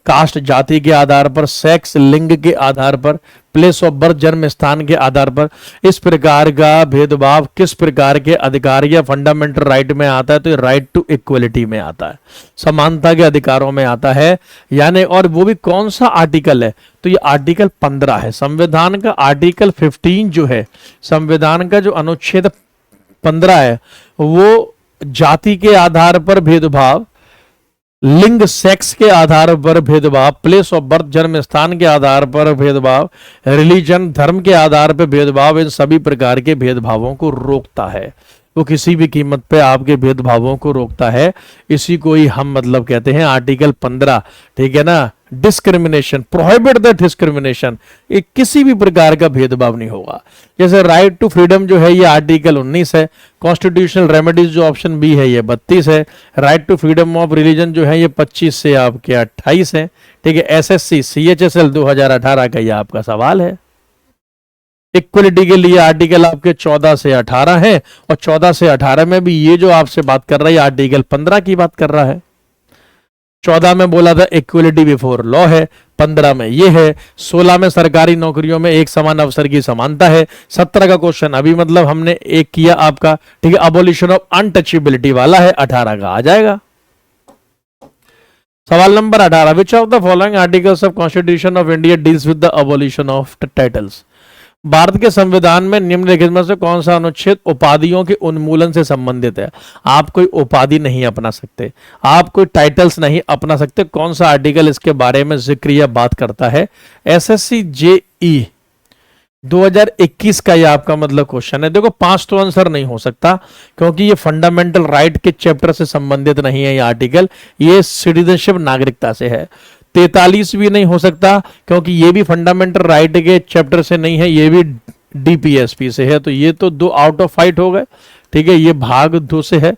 कास्ट जाति के आधार पर, सेक्स लिंग के आधार पर, प्लेस ऑफ बर्थ जन्म स्थान के आधार पर, इस प्रकार का भेदभाव किस प्रकार के अधिकार या फंडामेंटल राइट में आता है? तो राइट टू इक्वलिटी में आता है, समानता के अधिकारों में आता है। यानी और वो भी कौन सा आर्टिकल है? तो ये आर्टिकल 15 है संविधान का। आर्टिकल 15 जो है संविधान का, जो अनुच्छेद 15 है, वो जाति के आधार पर भेदभाव, लिंग सेक्स के आधार पर भेदभाव, प्लेस ऑफ बर्थ जन्म स्थान के आधार पर भेदभाव, रिलीजन धर्म के आधार पर भेदभाव, इन सभी प्रकार के भेदभावों को रोकता है। वो किसी भी कीमत पे आपके भेदभावों को रोकता है। इसी को ही हम मतलब कहते हैं आर्टिकल 15, ठीक है ना, डिस्क्रिमिनेशन, प्रोहिबिट द डिस्क्रिमिनेशन, ये किसी भी प्रकार का भेदभाव नहीं होगा। जैसे राइट टू फ्रीडम जो है ये आर्टिकल 19 है, कॉन्स्टिट्यूशनल रेमेडीज जो ऑप्शन बी है ये 32 है, right to freedom of religion जो है ये 25 से आपके 28 है, ठीक है। एसएससी CHSL 2018 का ये आपका सवाल है। इक्वलिटी के लिए आर्टिकल आपके 14 से 18 है, और 14 से 18 में भी ये जो आपसे बात कर रहा है आर्टिकल 15 की बात कर रहा है। 14 में बोला था इक्वलिटी बिफोर लॉ है, 15 में ये है, 16 में सरकारी नौकरियों में एक समान अवसर की समानता है, 17 का क्वेश्चन अभी मतलब हमने एक किया आपका, ठीक है, अबोलिशन ऑफ अनटचेबिलिटी वाला है, 18 का आ जाएगा। सवाल number 18, which of the following articles of constitution of India deals with the abolition of titles. Bharat के संविधान में निम्नलिखित में से कौन सा अनुच्छेद उपाधियों के उन्मूलन से संबंधित है। आप कोई उपाधि नहीं अपना सकते, आप कोई टाइटल्स नहीं अपना सकते, कौन सा आर्टिकल इसके बारे में जिक्र या बात करता है। एसएससी जेई 2021 का ये आपका मतलब क्वेश्चन है। देखो 5 तो आंसर नहीं हो सकता, क्योंकि ये फंडामेंटल राइट के चैप्टर से संबंधित नहीं है ये आर्टिकल, ये सिटीजनशिप नागरिकता से है। 43 भी नहीं हो सकता, क्योंकि ये भी फंडामेंटल राइट के चैप्टर से नहीं है, ये भी DPSP से है। तो ये तो 2 आउट ऑफ 5 हो गए, ठीक है, ये भाग 2 से है।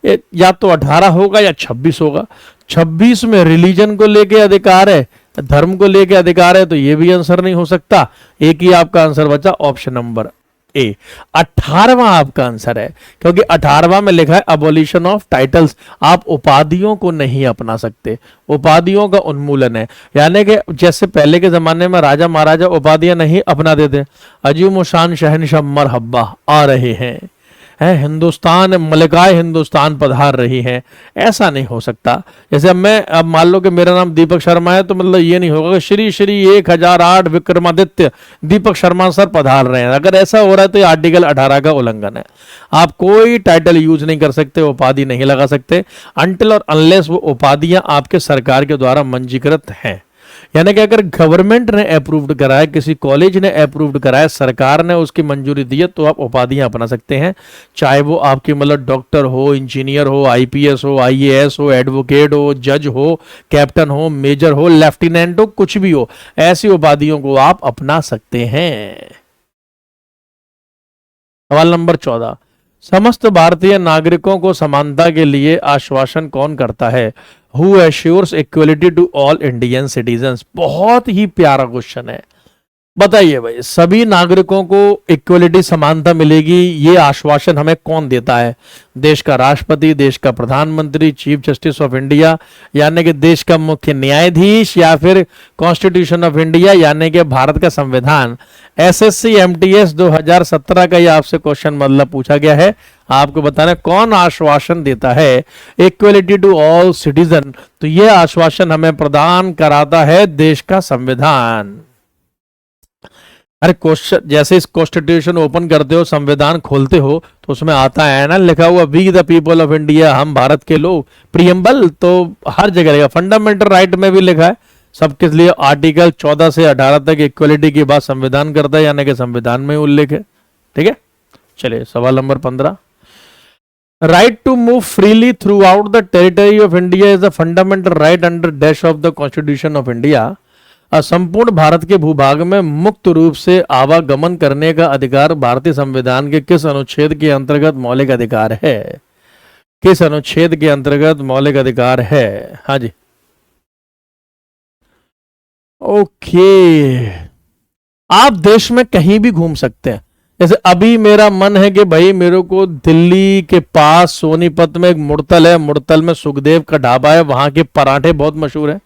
या तो 18 होगा या 26 होगा। 26 में रिलीजन को लेके अधिकार है, धर्म को लेके अधिकार है, तो ये भी आंसर नहीं हो सकता। एक ही आपका आंसर बचा, ऑप्शन नंबर ए। 18वां आपका आंसर है, क्योंकि 18वां में लिखा है अबोलिशन ऑफ टाइटल्स, आप उपाधियों को नहीं अपना सकते, उपाधियों का उन्मूलन है। यानी कि जैसे पहले के जमाने में राजा महाराजा उपाधियां नहीं अपना देते, अजीम शान शहनशाह मरहबा आ रहे हैं, हिंदुस्तान मलिकाए हिंदुस्तान पधार रही हैं, ऐसा नहीं हो सकता। जैसे अब मान लो कि मेरा नाम दीपक शर्मा है, तो मतलब ये नहीं होगा कि श्री श्री 1008 विक्रमादित्य दीपक शर्मा सर पधार रहे हैं। अगर ऐसा हो रहा है तो ये आर्टिकल 18 का उल्लंघन है। आप कोई टाइटल यूज नहीं कर सकते, उपाधि नहीं लगा सकते, अनटिल और अनलेस वो उपाधियां आपके सरकार के द्वारा मंजीकृत हैं। यानी कि अगर गवर्नमेंट ने अप्रूव्ड कराया, किसी कॉलेज ने अप्रूव्ड कराया, सरकार ने उसकी मंजूरी दी है, तो आप उपाधियां अपना सकते हैं। चाहे वो आपकी मतलब डॉक्टर हो, इंजीनियर हो, IPS हो, IAS हो, एडवोकेट हो, जज हो, कैप्टन हो, मेजर हो, लेफ्टिनेंट हो, कुछ भी हो, ऐसी उपाधियों को आप अपना सकते हैं। सवाल नंबर 14, समस्त भारतीय नागरिकों को समानता के लिए आश्वासन कौन करता है। Who assures equality to all Indian citizens. बहुत ही प्यारा क्वेश्चन है। बताइए भाई, सभी नागरिकों को इक्वलिटी समानता मिलेगी, ये आश्वासन हमें कौन देता है। देश का राष्ट्रपति, देश का प्रधानमंत्री, चीफ जस्टिस ऑफ इंडिया यानी कि देश का मुख्य न्यायाधीश, या फिर कॉन्स्टिट्यूशन ऑफ इंडिया यानी कि भारत का संविधान। SSC MTS 2017 का ये आपसे क्वेश्चन मतलब पूछा गया है, आपको बताना कौन आश्वासन देता है इक्वलिटी टू ऑल सिटीजन। तो ये आश्वासन हमें प्रदान कराता है देश का संविधान। अरे क्वेश्चन जैसे इस कॉन्स्टिट्यूशन ओपन करते हो, संविधान खोलते हो, तो उसमें आता है ना लिखा हुआ we the people of India, हम भारत के लोग, प्रियम्बल, तो हर जगह लिखा, फंडामेंटल राइट में भी लिखा है सबके लिए। आर्टिकल 14 से 18 तक इक्वलिटी की बात संविधान करता है, यानी कि संविधान में उल्लेख है, ठीक है। चलिए सवाल number 15, right to move freely throughout the territory of India is the fundamental right under dash of the constitution of India. संपूर्ण भारत के भूभाग में मुक्त रूप से आवागमन करने का अधिकार भारतीय संविधान के किस अनुच्छेद के अंतर्गत मौलिक अधिकार है। किस अनुच्छेद के अंतर्गत मौलिक अधिकार है। हाँ जी, ओके, आप देश में कहीं भी घूम सकते हैं। जैसे अभी मेरा मन है कि भाई मेरे को दिल्ली के पास सोनीपत में एक मुड़तल है, मुड़तल में सुखदेव का ढाबा है, वहां के पराठे बहुत मशहूर है,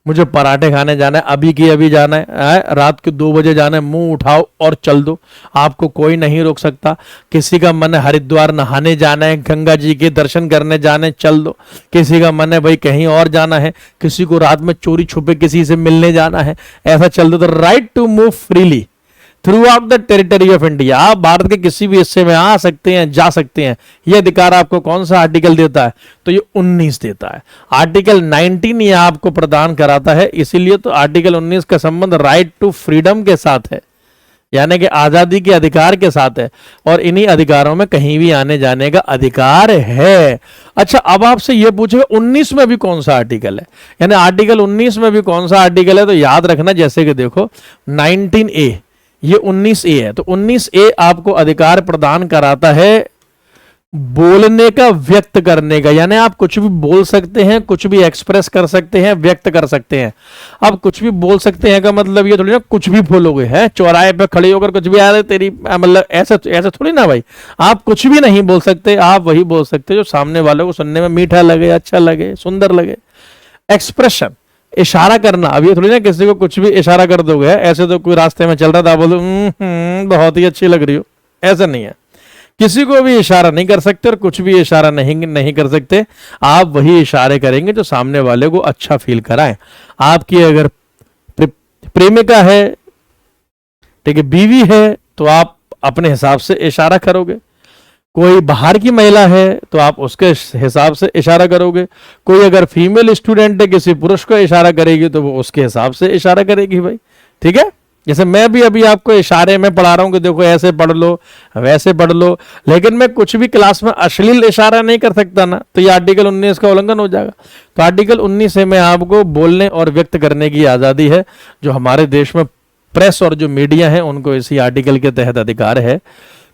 मुझे पराठे खाने जाना है, अभी की अभी जाना है, रात के 2 बजे जाना है, मुंह उठाओ और चल दो, आपको कोई नहीं रोक सकता। किसी का मन है हरिद्वार नहाने जाना है, गंगा जी के दर्शन करने जाने, चल दो। किसी का मन है भाई कहीं और जाना है, किसी को रात में चोरी छुपे किसी से मिलने जाना है, ऐसा चल दो। तो right to move freely throughout the territory of India, आप भारत के किसी भी हिस्से में आ सकते हैं, जा सकते हैं। यह अधिकार आपको कौन सा आर्टिकल देता है? तो ये 19 देता है। आर्टिकल 19 ये आपको प्रदान कराता है, इसीलिए तो आर्टिकल 19 का संबंध राइट टू फ्रीडम के साथ है, यानी कि आजादी के अधिकार के साथ है, और इन्हीं अधिकारों में कहीं भी आने जाने का अधिकार है। अच्छा, अब आपसे यह पूछे 19 में भी कौन सा आर्टिकल है, यानी आर्टिकल 19 में भी कौन सा आर्टिकल है, तो याद रखना, जैसे कि देखो 19A, ये 19A है, तो 19A आपको अधिकार प्रदान कराता है बोलने का, व्यक्त करने का, यानी आप कुछ भी बोल सकते हैं, कुछ भी एक्सप्रेस कर सकते हैं, व्यक्त कर सकते हैं। अब कुछ भी बोल सकते हैं का मतलब ये थोड़ी ना कुछ भी बोलोगे, है चौराहे पे खड़े होकर कुछ भी आ रहे तेरी, मतलब ऐसे ऐसे थोड़ी ना भाई, आप कुछ भी नहीं बोल सकते, आप वही बोल सकते जो सामने वाले को सुनने में मीठा लगे, अच्छा लगे, सुंदर लगे। एक्सप्रेशन, इशारा करना, अब ये थोड़ी ना किसी को कुछ भी इशारा कर दोगे, ऐसे तो कोई रास्ते में चल रहा था बोलो बहुत ही अच्छी लग रही हो, ऐसा नहीं है। किसी को भी इशारा नहीं कर सकते और कुछ भी इशारा नहीं कर सकते, आप वही इशारे करेंगे जो सामने वाले को अच्छा फील कराएं। आपकी अगर प्रेमिका है, ठीक है, बीवी है, तो आप अपने हिसाब से इशारा करोगे। कोई बाहर की महिला है तो आप उसके हिसाब से इशारा करोगे। कोई अगर फीमेल स्टूडेंट है, किसी पुरुष को इशारा करेगी तो वो उसके हिसाब से इशारा करेगी भाई, ठीक है। जैसे मैं भी अभी आपको इशारे में पढ़ा रहा हूं कि देखो ऐसे पढ़ लो, वैसे पढ़ लो, लेकिन मैं कुछ भी क्लास में अश्लील इशारा नहीं कर सकता ना, तो ये आर्टिकल 19 का उल्लंघन हो जाएगा। तो आर्टिकल 19 में आपको बोलने और व्यक्त करने की आजादी है, जो हमारे देश में प्रेस और जो मीडिया है उनको इसी आर्टिकल के तहत अधिकार है।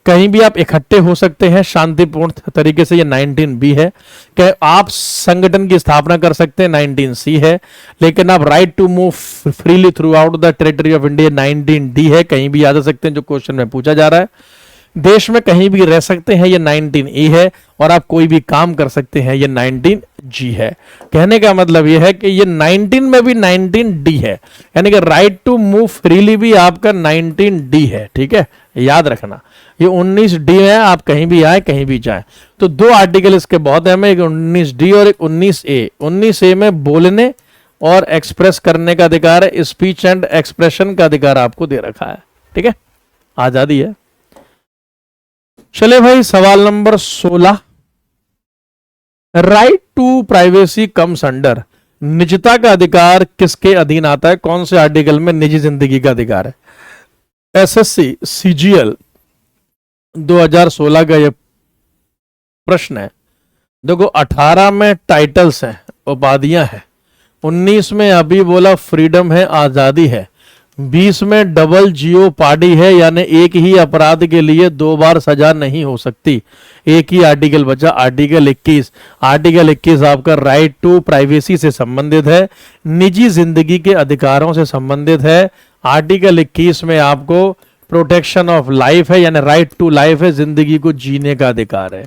कहीं भी आप इकट्ठे हो सकते हैं शांतिपूर्ण तरीके से, ये 19B है। कि आप संगठन की स्थापना कर सकते हैं, 19C है। लेकिन आप right to move freely throughout the territory of India, 19D है, कहीं भी आ जा सकते हैं, जो क्वेश्चन में पूछा जा रहा है। देश में कहीं भी रह सकते हैं, ये 19E है। और आप कोई भी काम कर सकते हैं, ये 19G है। कहने का मतलब ये है कि ये 19 में भी 19D है, यानी कि राइट टू मूव फ्रीली भी आपका 19D है, ठीक है, याद रखना। ये 19D है, आप कहीं भी आए, कहीं भी जाए। तो दो आर्टिकल इसके बहुत अहम है, एक 19D और एक 19A। 19A में बोलने और एक्सप्रेस करने का अधिकार है, स्पीच एंड एक्सप्रेशन का अधिकार आपको दे रखा है, ठीक है, आजादी है। चले भाई, सवाल number 16, right to privacy comes under, निजता का अधिकार किसके अधीन आता है, कौन से आर्टिकल में निजी जिंदगी का अधिकार है? एसएससी सीजीएल 2016 का यह प्रश्न है। देखो 18 में टाइटल्स हैं, उपाधियां हैं, 19 में अभी बोला फ्रीडम है, आजादी है, 20 में डबल जियोपार्डी है, यानी एक ही अपराध के लिए 2 बार सजा नहीं हो सकती। एक ही आर्टिकल बचा, आर्टिकल 21। आर्टिकल 21 आपका राइट टू प्राइवेसी से संबंधित है, निजी जिंदगी के अधिकारों से संबंधित है। आर्टिकल 21 में आपको प्रोटेक्शन ऑफ लाइफ है, यानी राइट टू लाइफ है, जिंदगी को जीने का अधिकार है।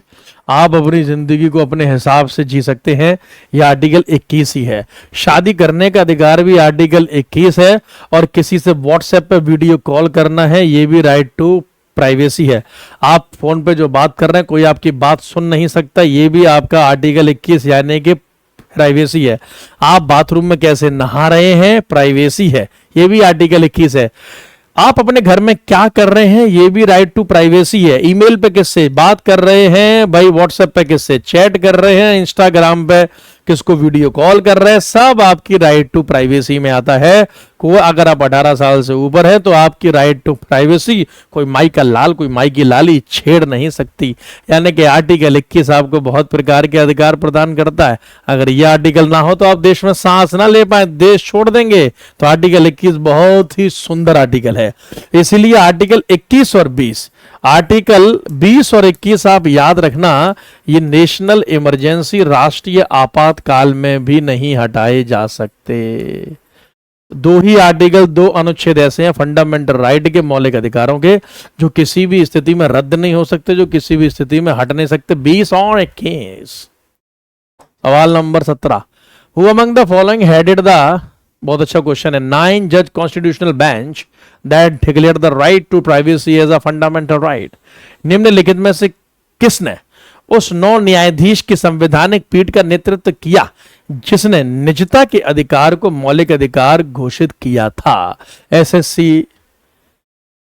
आप अपनी जिंदगी को अपने हिसाब से जी सकते हैं, यह आर्टिकल 21 ही है। शादी करने का अधिकार भी आर्टिकल 21 है, और किसी से व्हाट्सएप पे वीडियो कॉल करना है, यह भी राइट टू प्राइवेसी है। आप फोन पे जो बात कर रहे हैं, कोई आपकी बात सुन नहीं सकता, यह भी आपका आर्टिकल 21 यानी कि प्राइवेसी है। आप बाथरूम में कैसे नहा रहे हैं, प्राइवेसी है, यह भी आर्टिकल 21 है। आप अपने घर में क्या कर रहे हैं, ये भी राइट टू प्राइवेसी है। ईमेल पे किससे बात कर रहे हैं भाई, व्हाट्सएप पे किससे चैट कर रहे हैं, इंस्टाग्राम पे किसको वीडियो कॉल कर रहे हैं, सब आपकी राइट टू प्राइवेसी में आता है। को अगर आप 18 साल से ऊपर है तो आपकी राइट टू प्राइवेसी कोई माई का लाल, कोई माई की लाली छेड़ नहीं सकती। यानी कि आर्टिकल 21 आपको बहुत प्रकार के अधिकार प्रदान करता है। अगर यह आर्टिकल ना हो तो आप देश में सांस ना ले पाए, देश छोड़ देंगे। तो आर्टिकल 21 बहुत ही सुंदर आर्टिकल है। इसलिए आर्टिकल 21 और 20, आर्टिकल 20 और 21 आप याद रखना, ये नेशनल इमरजेंसी, राष्ट्रीय आपातकाल में भी नहीं हटाए जा सकते। दो ही आर्टिकल, दो अनुच्छेद ऐसे हैं फंडामेंटल राइट के, मौलिक अधिकारों के, जो किसी भी स्थिति में रद्द नहीं हो सकते, जो किसी भी स्थिति में हट नहीं सकते। 20 और 21। सवाल number 17, who among the following headed the, बहुत अच्छा क्वेश्चन है, 9 जज constitutional bench that declare the right to privacy as a fundamental right. निम्नलिखित में से किसने उस 9 न्यायाधीश की संवैधानिक पीठ का नेतृत्व किया जिसने निजता के अधिकार को मौलिक अधिकार घोषित किया था? एसएससी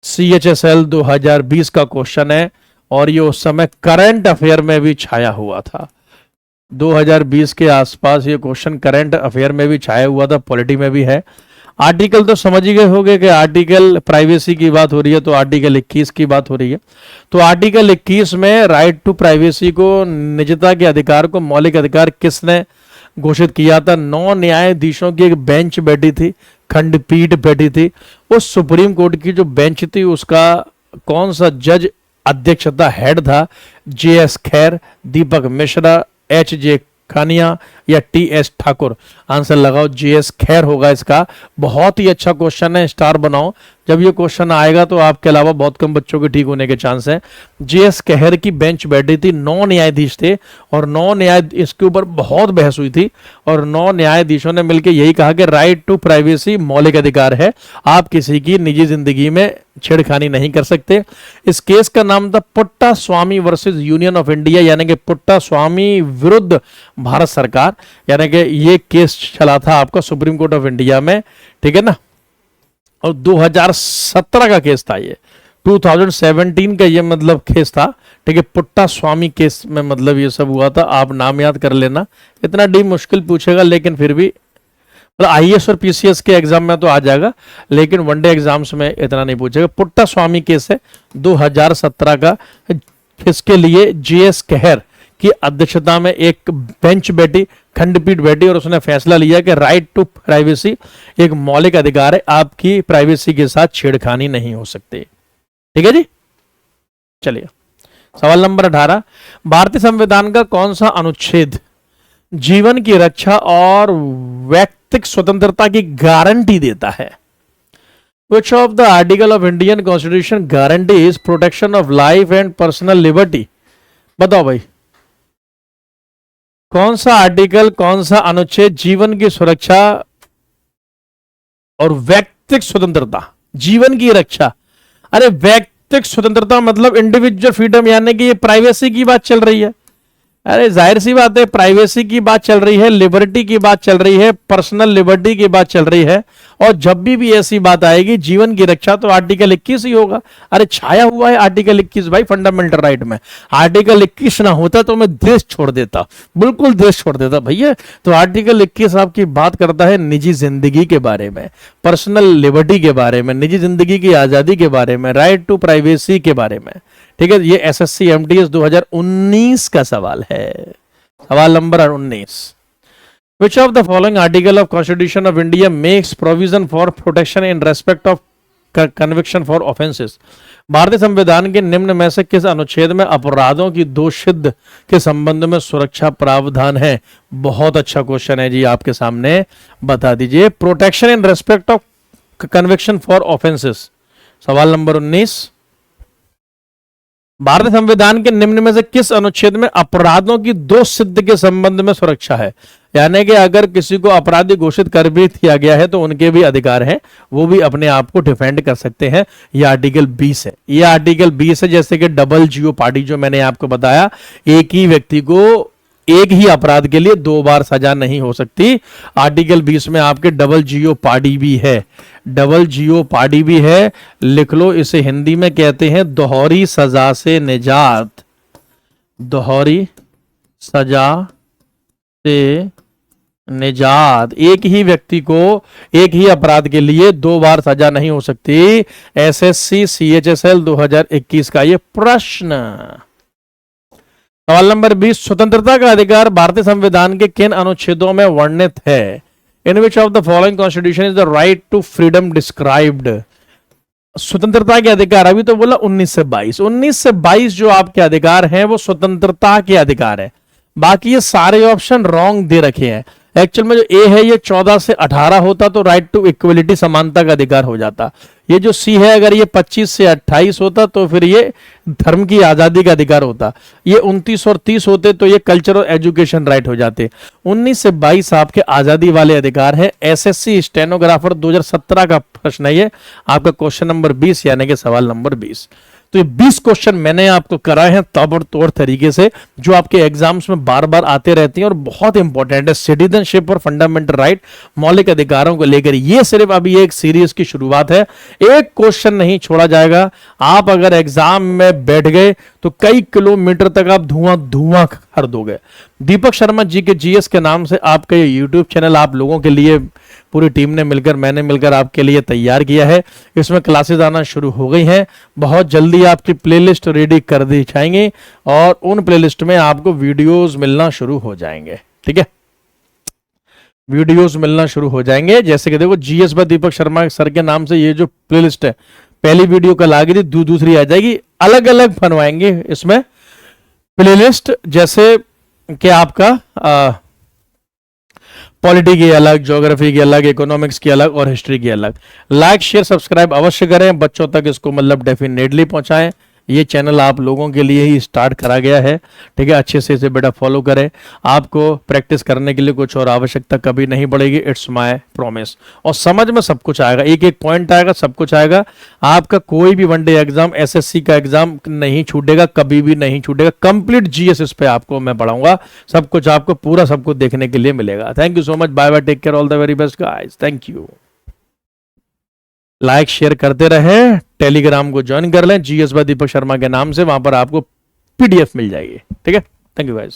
CHSL 2020 का क्वेश्चन है और ये उस समय करंट अफेयर में भी छाया हुआ था। 2020 के आसपास ये क्वेश्चन करंट अफेयर में भी छाया हुआ था, पॉलिटी में भी है। आर्टिकल तो समझ ही गए होंगे कि आर्टिकल प्राइवेसी की बात हो रही है, तो आर्टिकल 21 की बात हो रही है। तो आर्टिकल 21 में राइट टू प्राइवेसी को, निजता के अधिकार को मौलिक अधिकार किसने घोषित किया था? 9 न्यायाधीशों की एक बेंच बैठी थी, खंडपीठ बैठी थी। उस सुप्रीम कोर्ट की जो बेंच थी उसका कौन सा जज अध्यक्षता हेड था? JS खैर, दीपक मिश्रा, HJ खानिया या TS ठाकुर? आंसर लगाओ, JS खैर होगा इसका। बहुत ही अच्छा क्वेश्चन है, स्टार बनाओ। जब ये क्वेश्चन आएगा तो आपके अलावा बहुत कम बच्चों के ठीक होने के चांस हैं। JS खैर की बेंच बैठी थी, 9 न्यायाधीश थे और 9 न्यायाधीश, इसके ऊपर बहुत बहस हुई थी और 9 न्यायाधीशों ने मिलकर यही कहा कि राइट टू प्राइवेसी मौलिक अधिकार है, आप किसी की निजी जिंदगी में छेड़खानी नहीं कर सकते। इस केस का नाम था पुट्टा स्वामी वर्सेस यूनियन ऑफ इंडिया, यानी कि पुट्टा स्वामी विरुद्ध भारत सरकार, यानी कि ये केस चला था आपका सुप्रीम कोर्ट ऑफ इंडिया में, ठीक है ना। और 2017 का केस था ये, 2017 का ये मतलब केस था, ठीक है। पुट्टा स्वामी केस में मतलब ये सब हुआ था। आप नाम याद कर लेना, इतना डीप मुश्किल पूछेगा लेकिन फिर भी मतलब IAS और PCS के एग्जाम में तो आ जाएगा, लेकिन वनडे एग्जाम्स में इतना नहीं पूछेगा। पुट्टा स्वामी केस है 2017 का। इसके लिए JS खैर की अध्यक्षता में एक बेंच बैठी, खंडपीठ बैठी और उसने फैसला लिया कि राइट टू प्राइवेसी एक मौलिक अधिकार है, आपकी प्राइवेसी के साथ छेड़खानी नहीं हो सकती। ठीक है जी, चलिए सवाल नंबर 18। भारतीय संविधान का कौन सा अनुच्छेद जीवन की रक्षा और व्यक्तिगत स्वतंत्रता की गारंटी देता है? Which of the article of Indian Constitution guarantees protection of life and personal liberty? बताओ भाई, कौन सा आर्टिकल, कौन सा अनुच्छेद जीवन की सुरक्षा और व्यक्तिगत स्वतंत्रता, जीवन की रक्षा, अरे व्यक्तिगत स्वतंत्रता मतलब इंडिविजुअल फ्रीडम, यानी कि ये प्राइवेसी की बात चल रही है। अरे जाहिर सी बात है, प्राइवेसी की बात चल रही है, लिबर्टी की बात चल रही है, पर्सनल लिबर्टी की बात चल रही है। और जब भी ऐसी बात आएगी जीवन की रक्षा, तो आर्टिकल 21 ही होगा। अरे छाया हुआ है आर्टिकल 21 भाई फंडामेंटल राइट में। आर्टिकल 21 ना होता तो मैं देश छोड़ देता, बिल्कुल देश छोड़ देता भैया। तो आर्टिकल 21 आपकी बात करता है निजी जिंदगी के बारे में, पर्सनल लिबर्टी के बारे में, निजी जिंदगी की आजादी के बारे में, राइट टू प्राइवेसी के बारे में। ठीक है, ये SSC MTS 2019 का सवाल है। सवाल number 19। Which of the following article of Constitution of India makes provision for protection in respect of conviction for offenses? भारतीय संविधान के निम्न में से किस अनुच्छेद में अपराधों की दोषसिद्धि के संबंध में सुरक्षा प्रावधान है? बहुत अच्छा क्वेश्चन है जी, आपके सामने बता दीजिए। Protection in respect of conviction for offences. सवाल नंबर 19। भारतीय संविधान के निम्न में से किस अनुच्छेद में अपराधों की दोषसिद्धि के संबंध में सुरक्षा है? यानी कि अगर किसी को अपराधी घोषित कर भी दिया गया है तो उनके भी अधिकार हैं, वो भी अपने आप को डिफेंड कर सकते हैं। ये आर्टिकल 20 है। ये आर्टिकल 20 है, जैसे कि डबल जियोपार्डी जो मैंने आपको बताया, एक ही व्यक्ति को एक ही अपराध के लिए 2 बार सजा नहीं हो सकती। आर्टिकल 20 में आपके डबल जियोपार्डी भी है, डबल जियोपार्डी भी है। लिख लो, इसे हिंदी में कहते हैं दोहरी सजा से निजात। दोहरी सजा से निजात, एक ही व्यक्ति को एक ही अपराध के लिए 2 बार सजा नहीं हो सकती। SSC CHSL 2021 का ये प्रश्न। सवाल नंबर 20। स्वतंत्रता का अधिकार भारतीय संविधान के किन अनुच्छेदों में वर्णित है? In which of the following constitution is the right to freedom described? स्वतंत्रता के अधिकार, अभी तो बोला 19 से 22, 19 से 22 जो आपके अधिकार हैं वो स्वतंत्रता के अधिकार है। बाकी ये सारे ऑप्शन रॉन्ग दे रखे हैं। एक्चुअल में जो ए है ये 14 से 18 होता तो राइट टू इक्वलिटी, समानता का अधिकार हो जाता। ये जो सी है अगर ये 25 से 28 होता तो फिर ये धर्म की आजादी का अधिकार होता। ये 29 और 30 होते तो ये कल्चर और एजुकेशन राइट हो जाते। 19 से 22 आपके आजादी वाले अधिकार है। SSC स्टेनोग्राफर 2017 का प्रश्न है ये आपका, क्वेश्चन नंबर 20 यानी कि सवाल नंबर 20। तो ये 20 क्वेश्चन मैंने आपको कराए हैं ताबड़तोड़ तरीके से, जो आपके एग्जाम्स में बार बार आते रहते हैं और बहुत इंपॉर्टेंट है। सिटीजनशिप और फंडामेंटल राइट, मौलिक अधिकारों को लेकर ये सिर्फ अभी एक सीरीज की शुरुआत है। एक क्वेश्चन नहीं छोड़ा जाएगा। आप अगर एग्जाम में बैठ गए तो कई किलोमीटर तक आप धुआं धुआं कर दोगे। दीपक शर्मा जी के जीएस के नाम से आपका ये यूट्यूब चैनल आप लोगों के लिए पूरी टीम ने मिलकर, मैंने मिलकर आपके लिए तैयार किया है। इसमें क्लासेस आना शुरू हो गई हैं। बहुत जल्दी आपकी प्लेलिस्ट रेडी कर दी जाएंगी और उन प्लेलिस्ट में आपको वीडियोस मिलना शुरू हो जाएंगे। ठीक है, वीडियोस मिलना शुरू हो जाएंगे। जैसे कि देखो, GS bye Deepak Sharma sir के नाम से ये जो प्लेलिस्ट है, पहली वीडियो कल आ गई थी, दूसरी आ जाएगी। अलग अलग बनवाएंगे इसमें प्लेलिस्ट, जैसे कि आपका पॉलिटी की अलग, ज्योग्राफी की अलग, इकोनॉमिक्स की अलग और हिस्ट्री की अलग। लाइक शेयर सब्सक्राइब अवश्य करें, बच्चों तक इसको मतलब डेफिनेटली पहुंचाएं। ये चैनल आप लोगों के लिए ही स्टार्ट करा गया है। ठीक है, अच्छे से इसे बेटा फॉलो करें। आपको प्रैक्टिस करने के लिए कुछ और आवश्यकता कभी नहीं पड़ेगी, इट्स माय प्रॉमिस। और समझ में सब कुछ आएगा, एक एक पॉइंट आएगा, सब कुछ आएगा। आपका कोई भी वनडे एग्जाम, एसएससी का एग्जाम नहीं छूटेगा, कभी भी नहीं छूटेगा। कंप्लीट जीएस इस पे आपको मैं पढ़ाऊंगा, सब कुछ आपको पूरा सब कुछ देखने के लिए मिलेगा। Thank you so much, bye bye, take care, all the very best guys, thank you. Like share करते रहे, टेलीग्राम को ज्वाइन कर लें जीएस बाय दीपक शर्मा के नाम से, वहां पर आपको पीडीएफ मिल जाएगी। ठीक है, थैंक यू गाइस।